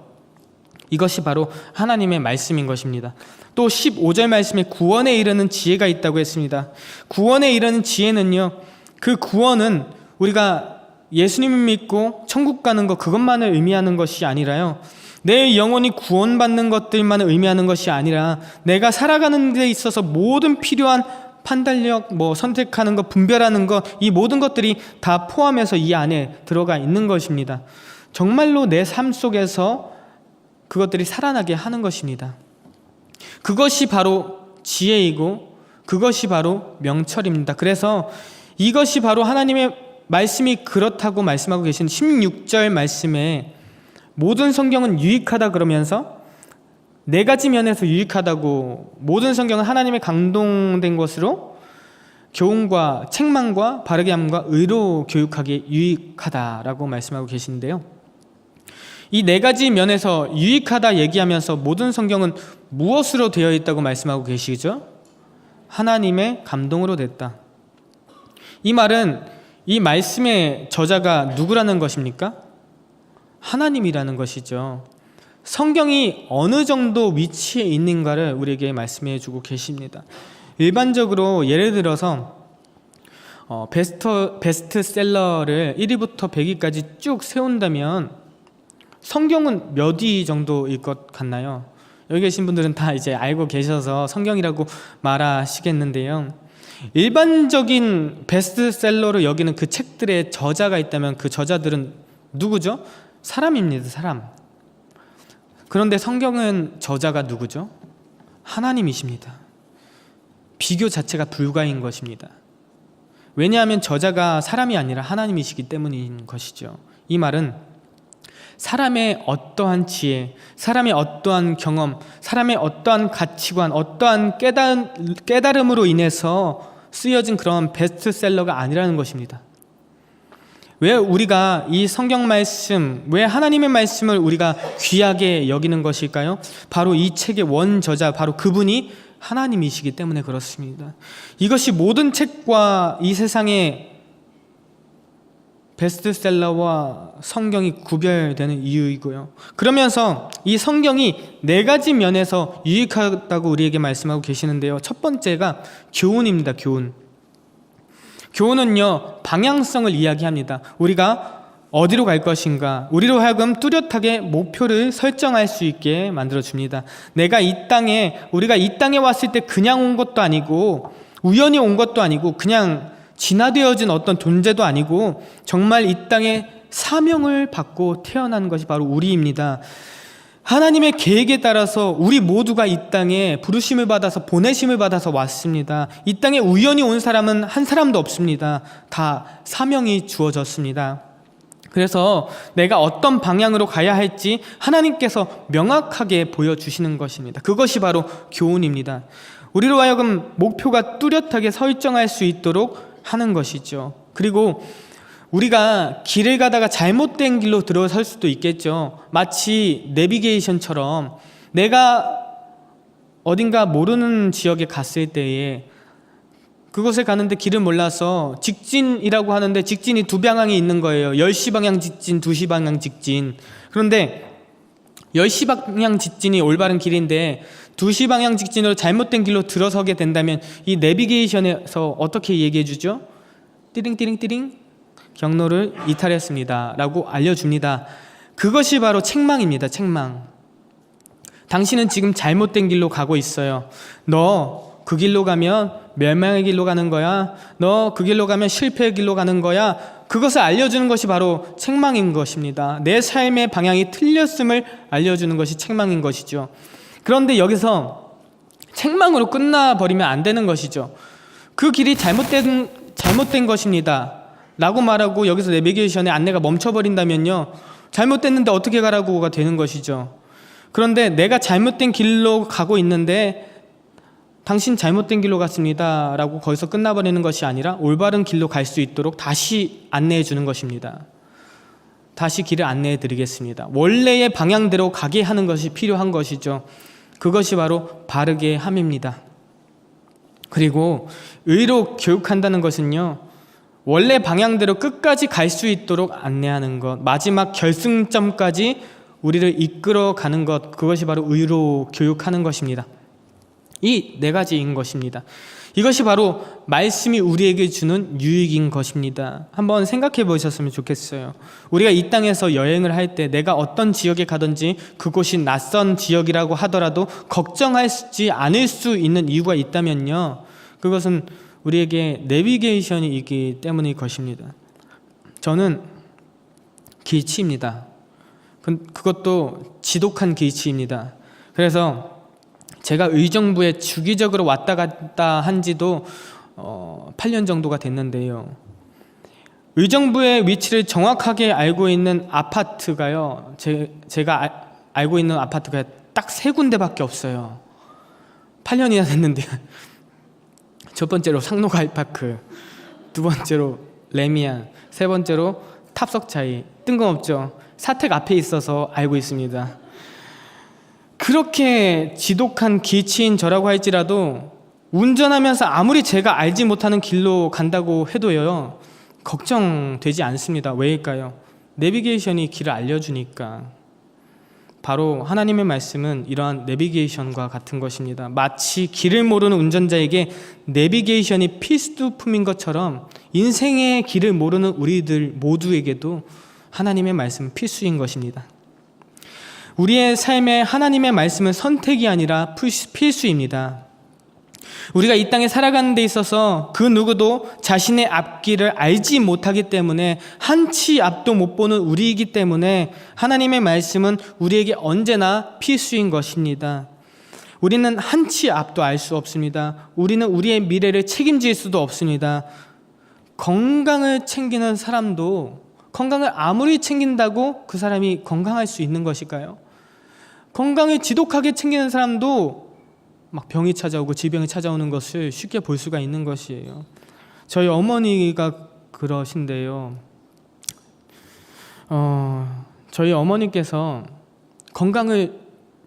이것이 바로 하나님의 말씀인 것입니다. 또 15절 말씀에 구원에 이르는 지혜가 있다고 했습니다. 구원에 이르는 지혜는요, 그 구원은 우리가 예수님을 믿고 천국 가는 것, 그것만을 의미하는 것이 아니라요, 내 영혼이 구원받는 것들만을 의미하는 것이 아니라 내가 살아가는 데 있어서 모든 필요한 판단력, 선택하는 것, 분별하는 것, 이 모든 것들이 다 포함해서 이 안에 들어가 있는 것입니다. 정말로 내 삶 속에서 그것들이 살아나게 하는 것입니다. 그것이 바로 지혜이고 그것이 바로 명철입니다. 그래서 이것이 바로 하나님의 말씀이 그렇다고 말씀하고 계신 16절 말씀에 모든 성경은 유익하다 그러면서 네 가지 면에서 유익하다고, 모든 성경은 하나님의 감동된 것으로 교훈과 책망과 바르게 함과 의로 교육하기에 유익하다라고 말씀하고 계시는데요, 이 네 가지 면에서 유익하다 얘기하면서 모든 성경은 무엇으로 되어 있다고 말씀하고 계시죠? 하나님의 감동으로 됐다. 이 말은 이 말씀의 저자가 누구라는 것입니까? 하나님이라는 것이죠. 성경이 어느 정도 위치에 있는가를 우리에게 말씀해 주고 계십니다. 일반적으로 예를 들어서 베스트셀러를 1위부터 100위까지 쭉 세운다면 성경은 몇 위 정도일 것 같나요? 여기 계신 분들은 다 이제 알고 계셔서 성경이라고 말하시겠는데요, 일반적인 베스트셀러로 여기는 그 책들의 저자가 있다면 그 저자들은 누구죠? 사람입니다. 사람. 그런데 성경은 저자가 누구죠? 하나님이십니다. 비교 자체가 불가인 것입니다. 왜냐하면 저자가 사람이 아니라 하나님이시기 때문인 것이죠. 이 말은 사람의 어떠한 지혜, 사람의 어떠한 경험, 사람의 어떠한 가치관, 어떠한 깨달음으로 인해서 쓰여진 그런 베스트셀러가 아니라는 것입니다. 왜 우리가 이 성경 말씀, 왜 하나님의 말씀을 우리가 귀하게 여기는 것일까요? 바로 이 책의 원저자, 바로 그분이 하나님이시기 때문에 그렇습니다. 이것이 모든 책과 이 세상의 베스트셀러와 성경이 구별되는 이유이고요. 그러면서 이 성경이 4가지 면에서 유익하다고 우리에게 말씀하고 계시는데요. 첫 번째가 교훈입니다. 교훈은요, 방향성을 이야기합니다. 우리가 어디로 갈 것인가, 우리로 하여금 뚜렷하게 목표를 설정할 수 있게 만들어줍니다. 우리가 이 땅에 왔을 때 그냥 온 것도 아니고 우연히 온 것도 아니고 그냥 진화되어진 어떤 존재도 아니고 정말 이 땅에 사명을 받고 태어난 것이 바로 우리입니다. 하나님의 계획에 따라서 우리 모두가 이 땅에 부르심을 받아서 보내심을 받아서 왔습니다. 이 땅에 우연히 온 사람은 한 사람도 없습니다. 다 사명이 주어졌습니다. 그래서 내가 어떤 방향으로 가야 할지 하나님께서 명확하게 보여주시는 것입니다. 그것이 바로 교훈입니다. 우리로 하여금 목표가 뚜렷하게 설정할 수 있도록 하는 것이죠. 그리고 우리가 길을 가다가 잘못된 길로 들어설 수도 있겠죠. 마치 내비게이션처럼 내가 어딘가 모르는 지역에 갔을 때에 그곳에 가는데 길을 몰라서 직진이라고 하는데 직진이 2방향이 있는 거예요. 10시 방향 직진, 2시 방향 직진. 그런데 10시 방향 직진이 올바른 길인데 2시 방향 직진으로 잘못된 길로 들어서게 된다면 이 내비게이션에서 어떻게 얘기해 주죠? 띠링띠링띠링 경로를 이탈했습니다 라고 알려줍니다. 그것이 바로 책망입니다. 책망. 당신은 지금 잘못된 길로 가고 있어요. 너 그 길로 가면 멸망의 길로 가는 거야. 너 그 길로 가면 실패의 길로 가는 거야. 그것을 알려주는 것이 바로 책망인 것입니다. 내 삶의 방향이 틀렸음을 알려주는 것이 책망인 것이죠. 그런데 여기서 책망으로 끝나버리면 안 되는 것이죠. 그 길이 잘못된 것입니다 라고 말하고 여기서 내비게이션의 안내가 멈춰버린다면요, 잘못됐는데 어떻게 가라고가 되는 것이죠. 그런데 내가 잘못된 길로 가고 있는데 당신 잘못된 길로 갔습니다 라고 거기서 끝나버리는 것이 아니라 올바른 길로 갈 수 있도록 다시 안내해 주는 것입니다. 다시 길을 안내해 드리겠습니다. 원래의 방향대로 가게 하는 것이 필요한 것이죠. 그것이 바로 바르게 함입니다. 그리고 의로 교육한다는 것은요, 원래 방향대로 끝까지 갈 수 있도록 안내하는 것, 마지막 결승점까지 우리를 이끌어가는 것, 그것이 바로 의로 교육하는 것입니다. 이 4가지인 것입니다. 이것이 바로 말씀이 우리에게 주는 유익인 것입니다. 한번 생각해 보셨으면 좋겠어요. 우리가 이 땅에서 여행을 할 때 내가 어떤 지역에 가든지 그곳이 낯선 지역이라고 하더라도 걱정하지 않을 수 있는 이유가 있다면요, 그것은 우리에게 내비게이션이 있기 때문일 것입니다. 저는 길치입니다. 그것도 지독한 길치입니다. 그래서 제가 의정부에 주기적으로 왔다 갔다 한 지도 8년 정도가 됐는데요. 의정부의 위치를 정확하게 알고 있는 아파트가요, 제가 알고 있는 아파트가 딱 3군데밖에 없어요. 8년이나 됐는데 첫 번째로 상록아 알파크, 2번째로 레미안, 3번째로 탑석차이. 뜬금없죠. 사택 앞에 있어서 알고 있습니다. 그렇게 지독한 길치인 저라고 할지라도 운전하면서 아무리 제가 알지 못하는 길로 간다고 해도요, 걱정되지 않습니다. 왜일까요? 내비게이션이 길을 알려주니까. 바로 하나님의 말씀은 이러한 내비게이션과 같은 것입니다. 마치 길을 모르는 운전자에게 내비게이션이 필수품인 것처럼 인생의 길을 모르는 우리들 모두에게도 하나님의 말씀은 필수인 것입니다. 우리의 삶에 하나님의 말씀은 선택이 아니라 필수입니다. 우리가 이 땅에 살아가는 데 있어서 그 누구도 자신의 앞길을 알지 못하기 때문에 한치 앞도 못 보는 우리이기 때문에 하나님의 말씀은 우리에게 언제나 필수인 것입니다. 우리는 한치 앞도 알 수 없습니다. 우리는 우리의 미래를 책임질 수도 없습니다. 건강을 챙기는 사람도 건강을 아무리 챙긴다고 그 사람이 건강할 수 있는 것일까요? 건강을 지독하게 챙기는 사람도 막 병이 찾아오고 질병이 찾아오는 것을 쉽게 볼 수가 있는 것이에요. 저희 어머니가 그러신데요. 저희 어머니께서 건강을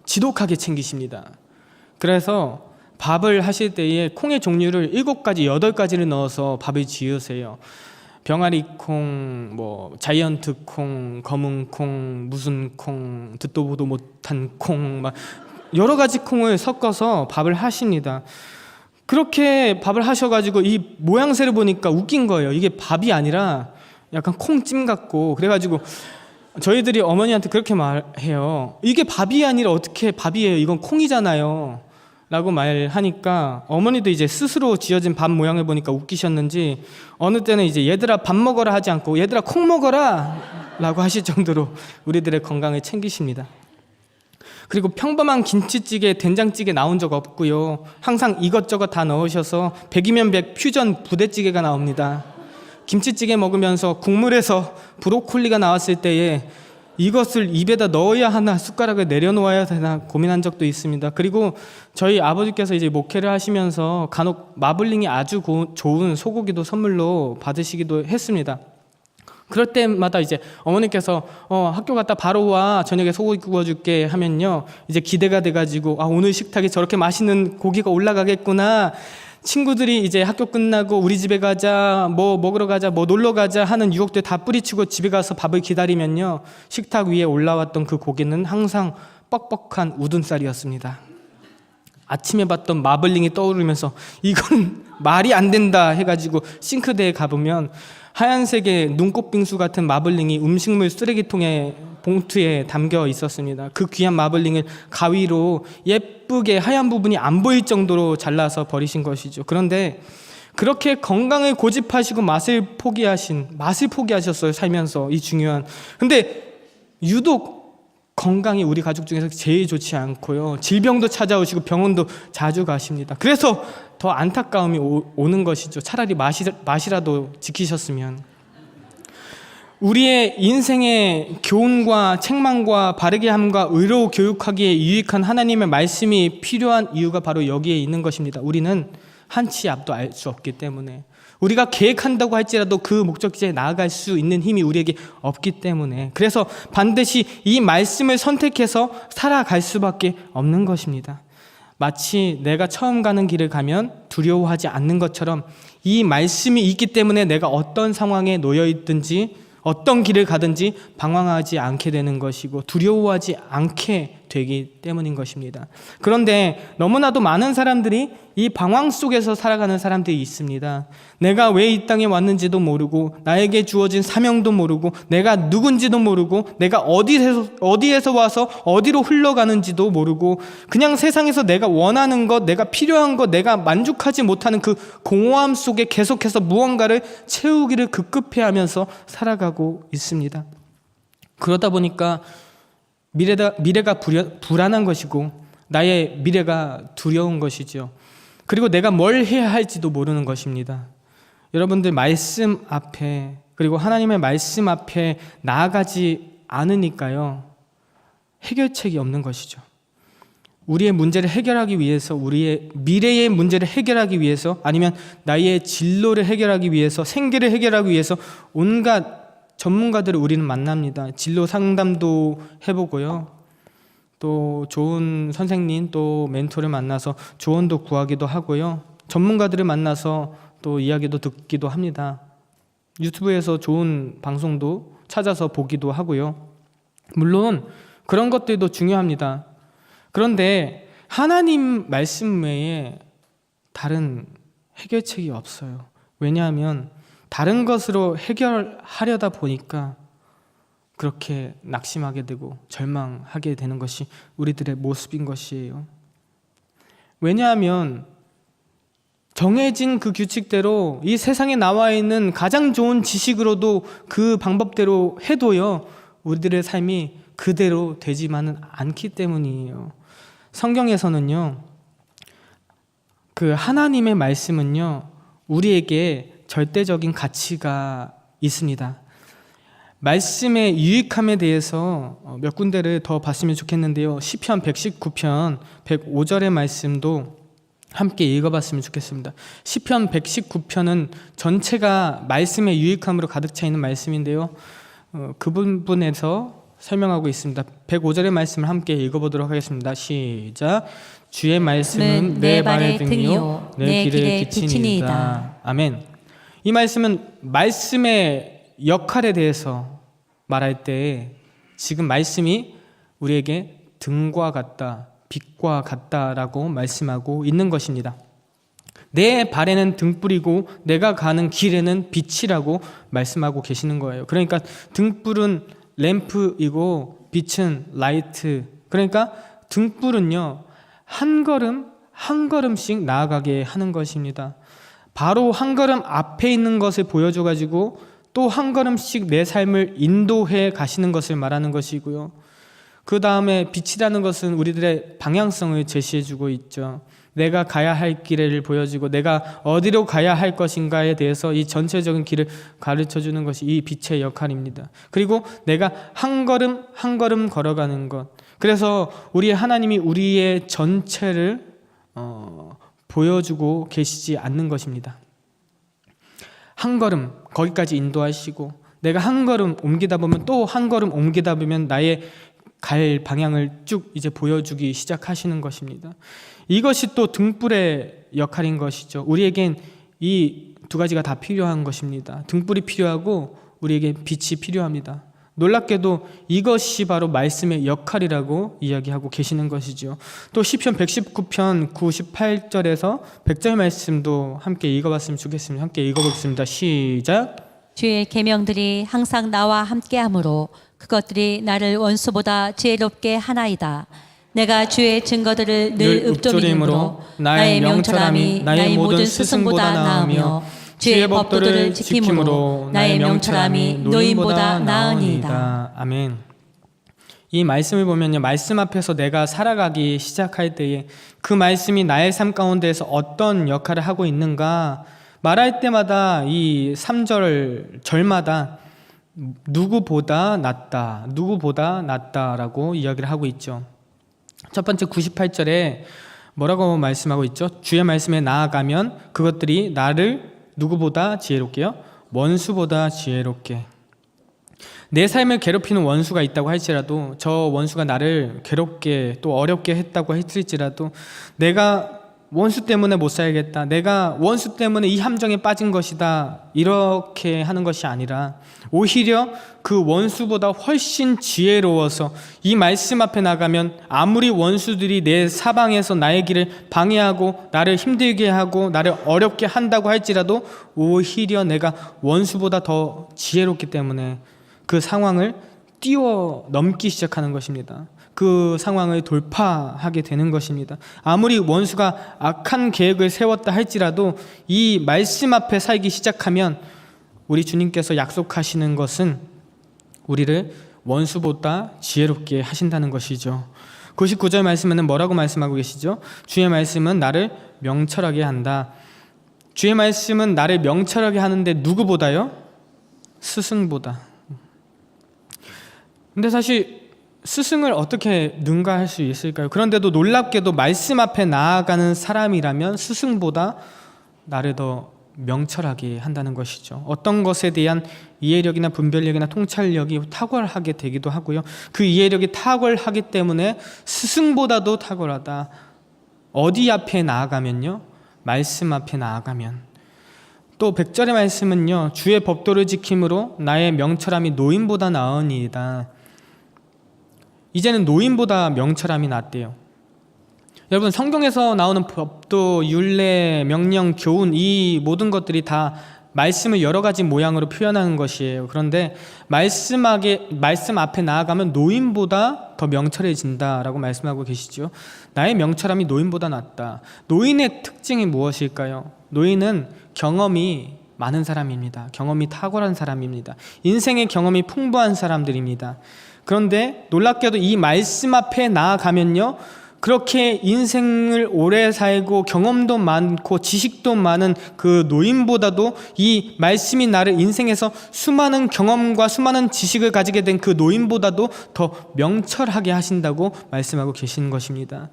지독하게 챙기십니다. 그래서 밥을 하실 때에 콩의 종류를 7가지, 8가지를 넣어서 밥을 지으세요. 병아리 콩, 자이언트 콩, 검은 콩, 무슨 콩, 듣도 보도 못한 콩, 막 여러 가지 콩을 섞어서 밥을 하십니다. 그렇게 밥을 하셔가지고 이 모양새를 보니까 웃긴 거예요. 이게 밥이 아니라 약간 콩찜 같고, 그래가지고 저희들이 어머니한테 그렇게 말해요. 이게 밥이 아니라 어떻게 밥이에요? 이건 콩이잖아요. 라고 말하니까 어머니도 이제 스스로 지어진 밥 모양을 보니까 웃기셨는지 어느 때는 이제 얘들아 밥 먹어라 하지 않고 얘들아 콩 먹어라 라고 하실 정도로 우리들의 건강을 챙기십니다. 그리고 평범한 김치찌개, 된장찌개 나온 적 없고요. 항상 이것저것 다 넣으셔서 100이면 100 퓨전 부대찌개가 나옵니다. 김치찌개 먹으면서 국물에서 브로콜리가 나왔을 때에 이것을 입에다 넣어야 하나 숟가락을 내려놓아야 되나 고민한 적도 있습니다. 그리고 저희 아버지께서 이제 목회를 하시면서 간혹 마블링이 아주 좋은 소고기도 선물로 받으시기도 했습니다. 그럴 때마다 이제 어머니께서 학교 갔다 바로 와, 저녁에 소고기 구워줄게 하면요, 이제 기대가 돼가지고 오늘 식탁에 저렇게 맛있는 고기가 올라가겠구나, 친구들이 이제 학교 끝나고 우리 집에 가자, 뭐 먹으러 가자, 뭐 놀러 가자 하는 유혹들 다 뿌리치고 집에 가서 밥을 기다리면요, 식탁 위에 올라왔던 그 고기는 항상 뻑뻑한 우둔살이었습니다. 아침에 봤던 마블링이 떠오르면서 이건 말이 안 된다 해가지고 싱크대에 가보면 하얀색의 눈꽃 빙수 같은 마블링이 음식물 쓰레기통에 봉투에 담겨 있었습니다. 그 귀한 마블링을 가위로 예쁘게 하얀 부분이 안 보일 정도로 잘라서 버리신 것이죠. 그런데 그렇게 건강을 고집하시고 맛을 포기하셨어요, 살면서. 이 중요한. 근데 유독 건강이 우리 가족 중에서 제일 좋지 않고요, 질병도 찾아오시고 병원도 자주 가십니다. 그래서 더 안타까움이 오는 것이죠. 차라리 맛이라도 지키셨으면. 우리의 인생의 교훈과 책망과 바르게 함과 의로 교육하기에 유익한 하나님의 말씀이 필요한 이유가 바로 여기에 있는 것입니다. 우리는 한치 앞도 알 수 없기 때문에, 우리가 계획한다고 할지라도 그 목적지에 나아갈 수 있는 힘이 우리에게 없기 때문에, 그래서 반드시 이 말씀을 선택해서 살아갈 수밖에 없는 것입니다. 마치 내가 처음 가는 길을 가면 두려워하지 않는 것처럼 이 말씀이 있기 때문에 내가 어떤 상황에 놓여 있든지 어떤 길을 가든지 방황하지 않게 되는 것이고 두려워하지 않게 되기 때문인 것입니다. 그런데 너무나도 많은 사람들이 이 방황 속에서 살아가는 사람들이 있습니다. 내가 왜 이 땅에 왔는지도 모르고, 나에게 주어진 사명도 모르고, 내가 누군지도 모르고, 내가 어디에서 와서 어디로 흘러가는지도 모르고, 그냥 세상에서 내가 원하는 것, 내가 필요한 것, 내가 만족하지 못하는 그 공허함 속에 계속해서 무언가를 채우기를 급급해하면서 살아가고 있습니다. 그러다 보니까 미래가 불안한 것이고 나의 미래가 두려운 것이죠. 그리고 내가 뭘 해야 할지도 모르는 것입니다. 여러분들, 말씀 앞에, 그리고 하나님의 말씀 앞에 나아가지 않으니까요, 해결책이 없는 것이죠. 우리의 문제를 해결하기 위해서, 우리의 미래의 문제를 해결하기 위해서, 아니면 나의 진로를 해결하기 위해서, 생계를 해결하기 위해서 온갖 전문가들을 우리는 만납니다. 진로 상담도 해보고요, 또 좋은 선생님, 또 멘토를 만나서 조언도 구하기도 하고요, 전문가들을 만나서 또 이야기도 듣기도 합니다. 유튜브에서 좋은 방송도 찾아서 보기도 하고요. 물론 그런 것들도 중요합니다. 그런데 하나님 말씀 외에 다른 해결책이 없어요. 왜냐하면 다른 것으로 해결하려다 보니까 그렇게 낙심하게 되고 절망하게 되는 것이 우리들의 모습인 것이에요. 왜냐하면 정해진 그 규칙대로 이 세상에 나와 있는 가장 좋은 지식으로도 그 방법대로 해도요, 우리들의 삶이 그대로 되지만은 않기 때문이에요. 성경에서는요, 그 하나님의 말씀은요, 우리에게 절대적인 가치가 있습니다. 말씀의 유익함에 대해서 몇 군데를 더 봤으면 좋겠는데요. 시편 119편 105절의 말씀도 함께 읽어봤으면 좋겠습니다. 시편 119편은 전체가 말씀의 유익함으로 가득 차 있는 말씀인데요. 그 부분에서 설명하고 있습니다. 105절의 말씀을 함께 읽어보도록 하겠습니다. 시작. 주의 말씀은 내 발의 등이요 내 길에 기친이다. 아멘. 이 말씀은 말씀의 역할에 대해서 말할 때 지금 말씀이 우리에게 등과 같다, 빛과 같다라고 말씀하고 있는 것입니다. 내 발에는 등불이고 내가 가는 길에는 빛이라고 말씀하고 계시는 거예요. 그러니까 등불은 램프이고 빛은 라이트. 그러니까 등불은요, 한 걸음 한 걸음씩 나아가게 하는 것입니다. 바로 한 걸음 앞에 있는 것을 보여줘가지고 또 한 걸음씩 내 삶을 인도해 가시는 것을 말하는 것이고요. 그 다음에 빛이라는 것은 우리들의 방향성을 제시해주고 있죠. 내가 가야 할 길을 보여주고 내가 어디로 가야 할 것인가에 대해서 이 전체적인 길을 가르쳐주는 것이 이 빛의 역할입니다. 그리고 내가 한 걸음 한 걸음 걸어가는 것. 그래서 우리 하나님이 우리의 전체를 보여주고 계시지 않는 것입니다. 한 걸음 거기까지 인도하시고 내가 한 걸음 옮기다 보면 또 한 걸음 옮기다 보면 나의 갈 방향을 쭉 이제 보여주기 시작하시는 것입니다. 이것이 또 등불의 역할인 것이죠. 우리에겐 이 두 가지가 다 필요한 것입니다. 등불이 필요하고 우리에게 빛이 필요합니다. 놀랍게도 이것이 바로 말씀의 역할이라고 이야기하고 계시는 것이죠. 또 시편 119편 98절에서 100절 말씀도 함께 읽어봤으면 좋겠습니다. 함께 읽어보겠습니다. 시작. 주의 계명들이 항상 나와 함께하므로 그것들이 나를 원수보다 지혜롭게 하나이다. 내가 주의 증거들을 늘 읊조림으로 나의 명철함이 나의 모든 스승보다 나으며 주의 법도를 지킴으로 나의 명철함이 노인보다 나으니이다. 아멘. 이 말씀을 보면요, 말씀 앞에서 내가 살아가기 시작할 때에 그 말씀이 나의 삶 가운데에서 어떤 역할을 하고 있는가 말할 때마다 이 3절 절마다 누구보다 낫다, 누구보다 낫다라고 이야기를 하고 있죠. 첫 번째 98절에 뭐라고 말씀하고 있죠? 주의 말씀에 나아가면 그것들이 나를 누구보다 지혜롭게요? 원수보다 지혜롭게. 내 삶을 괴롭히는 원수가 있다고 할지라도 저 원수가 나를 괴롭게 또 어렵게 했다고 했을지라도 내가 원수 때문에 못 살겠다, 내가 원수 때문에 이 함정에 빠진 것이다, 이렇게 하는 것이 아니라 오히려 그 원수보다 훨씬 지혜로워서 이 말씀 앞에 나가면 아무리 원수들이 내 사방에서 나의 길을 방해하고 나를 힘들게 하고 나를 어렵게 한다고 할지라도 오히려 내가 원수보다 더 지혜롭기 때문에 그 상황을 뛰어넘기 시작하는 것입니다. 그 상황을 돌파하게 되는 것입니다. 아무리 원수가 악한 계획을 세웠다 할지라도 이 말씀 앞에 살기 시작하면 우리 주님께서 약속하시는 것은 우리를 원수보다 지혜롭게 하신다는 것이죠. 99절 말씀에는 뭐라고 말씀하고 계시죠? 주의 말씀은 나를 명철하게 한다. 주의 말씀은 나를 명철하게 하는데 누구보다요? 스승보다. 근데 사실 스승을 어떻게 능가할 수 있을까요? 그런데도 놀랍게도 말씀 앞에 나아가는 사람이라면 스승보다 나를 더 명철하게 한다는 것이죠. 어떤 것에 대한 이해력이나 분별력이나 통찰력이 탁월하게 되기도 하고요. 그 이해력이 탁월하기 때문에 스승보다도 탁월하다. 어디 앞에 나아가면요? 말씀 앞에 나아가면. 또 100절의 말씀은요, 주의 법도를 지킴으로 나의 명철함이 노인보다 나으니이다. 이제는 노인보다 명철함이 낫대요. 여러분, 성경에서 나오는 법도, 율례, 명령, 교훈, 이 모든 것들이 다 말씀을 여러 가지 모양으로 표현하는 것이에요. 그런데 말씀 앞에 나아가면 노인보다 더 명철해진다라고 말씀하고 계시죠. 나의 명철함이 노인보다 낫다. 노인의 특징이 무엇일까요? 노인은 경험이 많은 사람입니다. 경험이 탁월한 사람입니다. 인생의 경험이 풍부한 사람들입니다. 그런데 놀랍게도 이 말씀 앞에 나아가면요, 그렇게 인생을 오래 살고 경험도 많고 지식도 많은 그 노인보다도 이 말씀이 나를 인생에서 수많은 경험과 수많은 지식을 가지게 된 그 노인보다도 더 명철하게 하신다고 말씀하고 계시는 것입니다.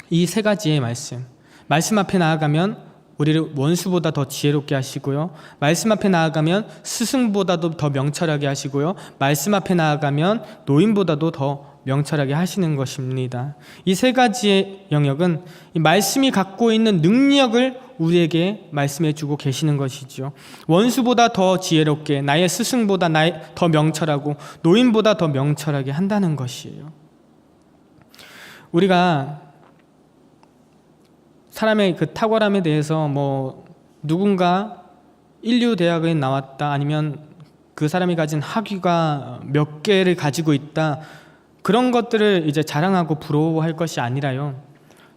이 세 가지의 말씀 앞에 나아가면 우리를 원수보다 더 지혜롭게 하시고요, 말씀 앞에 나아가면 스승보다도 더 명철하게 하시고요, 말씀 앞에 나아가면 노인보다도 더 명철하게 하시는 것입니다. 이 세 가지의 영역은 이 말씀이 갖고 있는 능력을 우리에게 말씀해 주고 계시는 것이죠. 원수보다 더 지혜롭게, 나의 스승보다 더 명철하고 노인보다 더 명철하게 한다는 것이에요. 우리가 사람의 그 탁월함에 대해서 누군가 인류 대학에 나왔다, 아니면 그 사람이 가진 학위가 몇 개를 가지고 있다, 그런 것들을 이제 자랑하고 부러워할 것이 아니라요,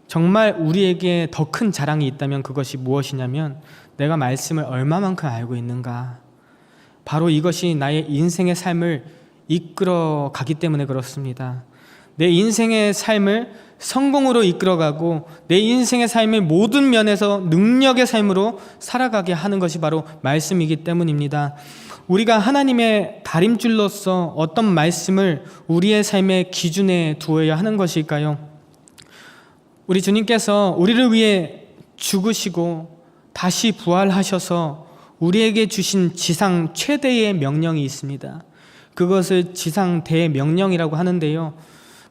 정말 우리에게 더 큰 자랑이 있다면 그것이 무엇이냐면 내가 말씀을 얼마만큼 알고 있는가. 바로 이것이 나의 인생의 삶을 이끌어 가기 때문에 그렇습니다. 내 인생의 삶을 성공으로 이끌어가고 내 인생의 삶의 모든 면에서 능력의 삶으로 살아가게 하는 것이 바로 말씀이기 때문입니다. 우리가 하나님의 다림줄로서 어떤 말씀을 우리의 삶의 기준에 두어야 하는 것일까요? 우리 주님께서 우리를 위해 죽으시고 다시 부활하셔서 우리에게 주신 지상 최대의 명령이 있습니다. 그것을 지상 대명령이라고 하는데요,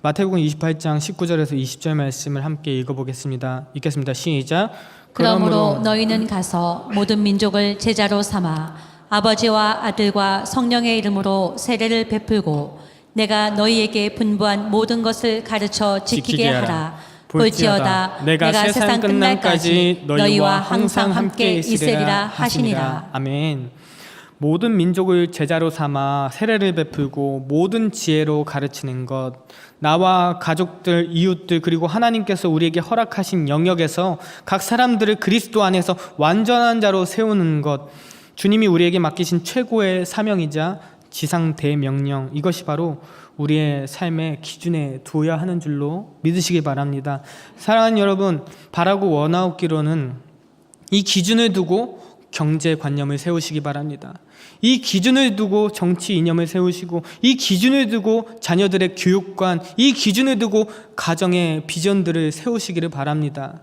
마태복음 28장 19절에서 20절 말씀을 함께 읽어보겠습니다. 읽겠습니다. 시작. 그러므로 너희는 가서 모든 민족을 제자로 삼아 아버지와 아들과 성령의 이름으로 세례를 베풀고 내가 너희에게 분부한 모든 것을 가르쳐 지키게 하라. 볼지어다 내가 세상 끝날까지 너희와 항상 함께 있으리라 하시니라. 아멘. 모든 민족을 제자로 삼아 세례를 베풀고 모든 지혜로 가르치는 것, 나와 가족들, 이웃들, 그리고 하나님께서 우리에게 허락하신 영역에서 각 사람들을 그리스도 안에서 완전한 자로 세우는 것, 주님이 우리에게 맡기신 최고의 사명이자 지상 대명령, 이것이 바로 우리의 삶의 기준에 두어야 하는 줄로 믿으시기 바랍니다. 사랑하는 여러분, 바라고 원하옵기로는 이 기준을 두고 경제관념을 세우시기 바랍니다. 이 기준을 두고 정치 이념을 세우시고, 이 기준을 두고 자녀들의 교육관, 이 기준을 두고 가정의 비전들을 세우시기를 바랍니다.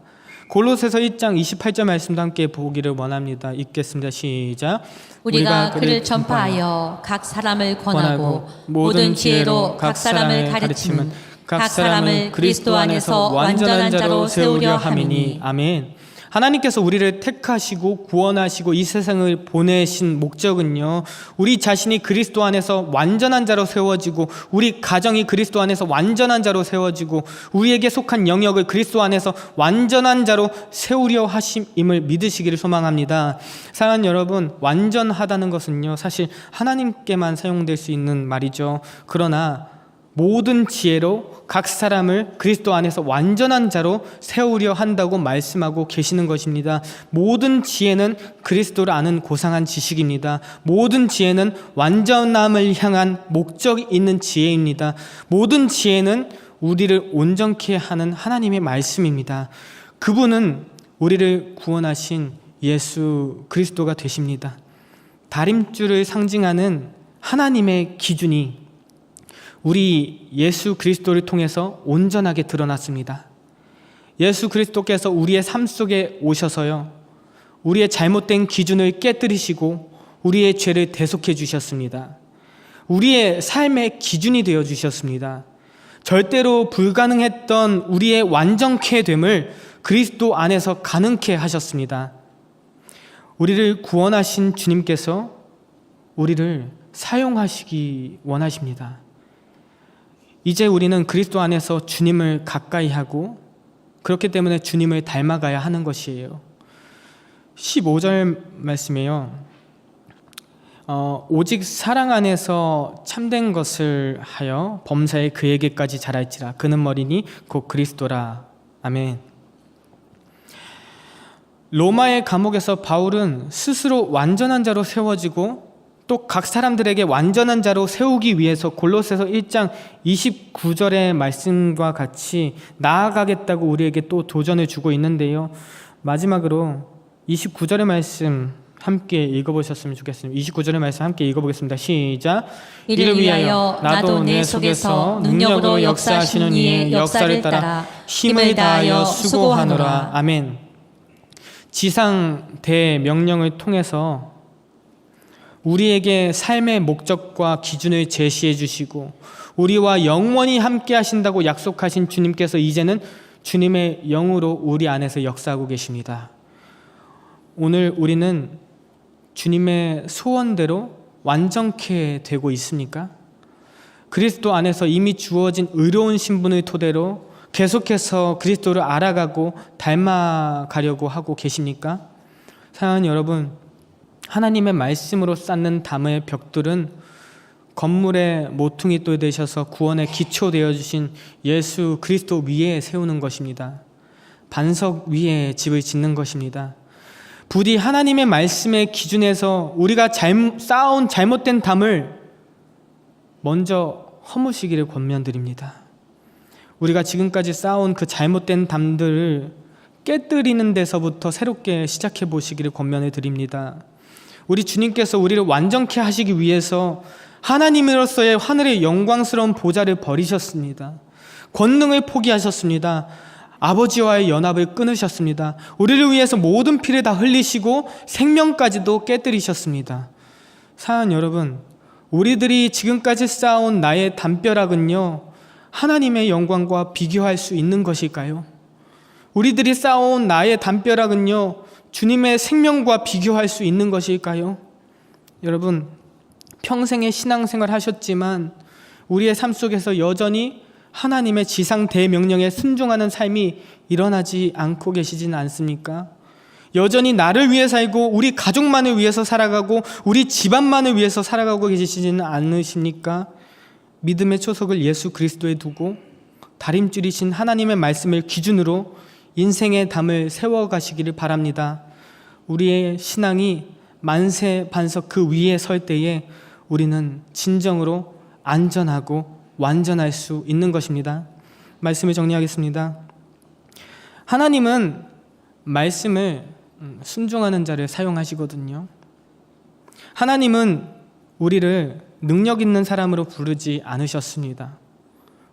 골로새서 1장 28절 말씀도 함께 보기를 원합니다. 읽겠습니다. 시작. 우리가 그를 전파하여 각 사람을 권하고 모든 지혜로 각 사람을 가르치면 각 사람을 그리스도 안에서 완전한 자로 세우려 함이니. 아멘. 하나님께서 우리를 택하시고 구원하시고 이 세상을 보내신 목적은요, 우리 자신이 그리스도 안에서 완전한 자로 세워지고, 우리 가정이 그리스도 안에서 완전한 자로 세워지고, 우리에게 속한 영역을 그리스도 안에서 완전한 자로 세우려 하심임을 믿으시기를 소망합니다. 사랑하는 여러분, 완전하다는 것은요, 사실 하나님께만 사용될 수 있는 말이죠. 그러나 모든 지혜로 각 사람을 그리스도 안에서 완전한 자로 세우려 한다고 말씀하고 계시는 것입니다. 모든 지혜는 그리스도를 아는 고상한 지식입니다. 모든 지혜는 완전함을 향한 목적이 있는 지혜입니다. 모든 지혜는 우리를 온전케 하는 하나님의 말씀입니다. 그분은 우리를 구원하신 예수 그리스도가 되십니다. 다림줄을 상징하는 하나님의 기준이 우리 예수 그리스도를 통해서 온전하게 드러났습니다. 예수 그리스도께서 우리의 삶 속에 오셔서요, 우리의 잘못된 기준을 깨뜨리시고 우리의 죄를 대속해 주셨습니다. 우리의 삶의 기준이 되어 주셨습니다. 절대로 불가능했던 우리의 완전케 됨을 그리스도 안에서 가능케 하셨습니다. 우리를 구원하신 주님께서 우리를 사용하시기 원하십니다. 이제 우리는 그리스도 안에서 주님을 가까이 하고, 그렇기 때문에 주님을 닮아가야 하는 것이에요. 15절 말씀이에요. 오직 사랑 안에서 참된 것을 하여 범사에 그에게까지 자랄지라. 그는 머리니 곧 그리스도라. 아멘. 로마의 감옥에서 바울은 스스로 완전한 자로 세워지고 또 각 사람들에게 완전한 자로 세우기 위해서 골로새서 1장 29절의 말씀과 같이 나아가겠다고 우리에게 또 도전을 주고 있는데요. 마지막으로 29절의 말씀 함께 읽어보셨으면 좋겠습니다. 29절의 말씀 함께 읽어보겠습니다. 시작. 이를 위하여 나도 내 속에서 능력으로 역사하시는 이의 역사를 따라 힘을 다하여 수고하노라. 아멘. 지상 대명령을 통해서 우리에게 삶의 목적과 기준을 제시해 주시고 우리와 영원히 함께 하신다고 약속하신 주님께서 이제는 주님의 영으로 우리 안에서 역사하고 계십니다. 오늘 우리는 주님의 소원대로 완전케 되고 있습니까? 그리스도 안에서 이미 주어진 의로운 신분을 토대로 계속해서 그리스도를 알아가고 닮아가려고 하고 계십니까? 사랑하는 여러분, 하나님의 말씀으로 쌓는 담의 벽돌은 건물의 모퉁이돌 되셔서 구원의 기초 되어주신 예수 그리스도 위에 세우는 것입니다. 반석 위에 집을 짓는 것입니다. 부디 하나님의 말씀의 기준에서 우리가 쌓아온 잘못된 담을 먼저 허무시기를 권면드립니다. 우리가 지금까지 쌓아온 그 잘못된 담들을 깨뜨리는 데서부터 새롭게 시작해 보시기를 권면해 드립니다. 우리 주님께서 우리를 완전케 하시기 위해서 하나님으로서의 하늘의 영광스러운 보좌를 버리셨습니다. 권능을 포기하셨습니다. 아버지와의 연합을 끊으셨습니다. 우리를 위해서 모든 피를 다 흘리시고 생명까지도 깨뜨리셨습니다. 사랑하는 여러분, 우리들이 지금까지 쌓아온 나의 담벼락은요, 하나님의 영광과 비교할 수 있는 것일까요? 우리들이 쌓아온 나의 담벼락은요, 주님의 생명과 비교할 수 있는 것일까요? 여러분, 평생의 신앙생활 하셨지만 우리의 삶 속에서 여전히 하나님의 지상 대명령에 순종하는 삶이 일어나지 않고 계시지는 않습니까? 여전히 나를 위해 살고 우리 가족만을 위해서 살아가고 우리 집안만을 위해서 살아가고 계시지는 않으십니까? 믿음의 초석을 예수 그리스도에 두고 다림줄이신 하나님의 말씀을 기준으로 인생의 담을 세워가시기를 바랍니다. 우리의 신앙이 만세 반석 그 위에 설 때에 우리는 진정으로 안전하고 완전할 수 있는 것입니다. 말씀을 정리하겠습니다. 하나님은 말씀을 순종하는 자를 사용하시거든요. 하나님은 우리를 능력 있는 사람으로 부르지 않으셨습니다.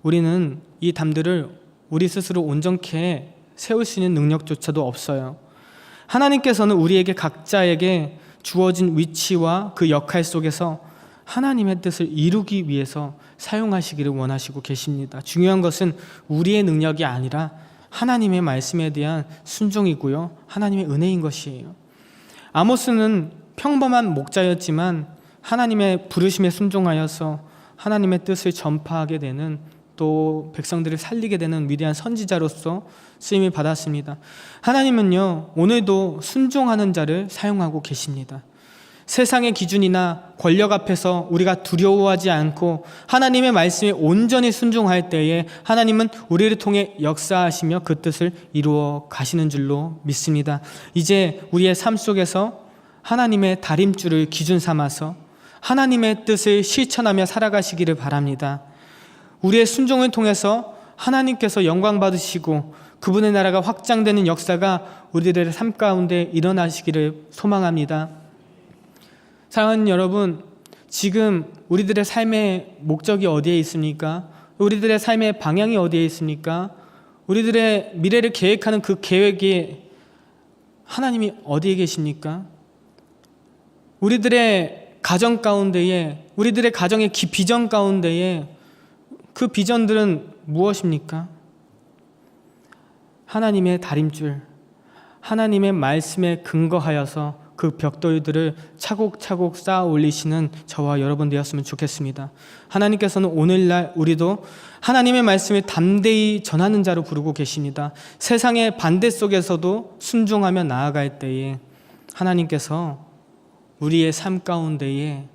우리는 이 담들을 우리 스스로 온전케 세울 수 있는 능력조차도 없어요. 하나님께서는 우리에게 각자에게 주어진 위치와 그 역할 속에서 하나님의 뜻을 이루기 위해서 사용하시기를 원하시고 계십니다. 중요한 것은 우리의 능력이 아니라 하나님의 말씀에 대한 순종이고요, 하나님의 은혜인 것이에요. 아모스는 평범한 목자였지만 하나님의 부르심에 순종하여서 하나님의 뜻을 전파하게 되는, 또 백성들을 살리게 되는 위대한 선지자로서 쓰임을 받았습니다. 하나님은요, 오늘도 순종하는 자를 사용하고 계십니다. 세상의 기준이나 권력 앞에서 우리가 두려워하지 않고 하나님의 말씀에 온전히 순종할 때에 하나님은 우리를 통해 역사하시며 그 뜻을 이루어 가시는 줄로 믿습니다. 이제 우리의 삶 속에서 하나님의 다림줄을 기준 삼아서 하나님의 뜻을 실천하며 살아가시기를 바랍니다. 우리의 순종을 통해서 하나님께서 영광 받으시고 그분의 나라가 확장되는 역사가 우리들의 삶 가운데 일어나시기를 소망합니다. 사랑하는 여러분, 지금 우리들의 삶의 목적이 어디에 있습니까? 우리들의 삶의 방향이 어디에 있습니까? 우리들의 미래를 계획하는 그 계획에 하나님이 어디에 계십니까? 우리들의 가정 가운데에, 우리들의 가정의 비전 가운데에 그 비전들은 무엇입니까? 하나님의 다림줄, 하나님의 말씀에 근거하여서 그 벽돌들을 차곡차곡 쌓아 올리시는 저와 여러분 되었으면 좋겠습니다. 하나님께서는 오늘날 우리도 하나님의 말씀을 담대히 전하는 자로 부르고 계십니다. 세상의 반대 속에서도 순종하며 나아갈 때에 하나님께서 우리의 삶 가운데에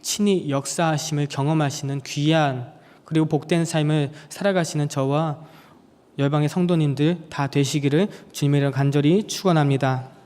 친히 역사하심을 경험하시는 귀한 그리고 복된 삶을 살아가시는 저와 열방의 성도님들 다 되시기를 주님의 이름으로 간절히 축원합니다.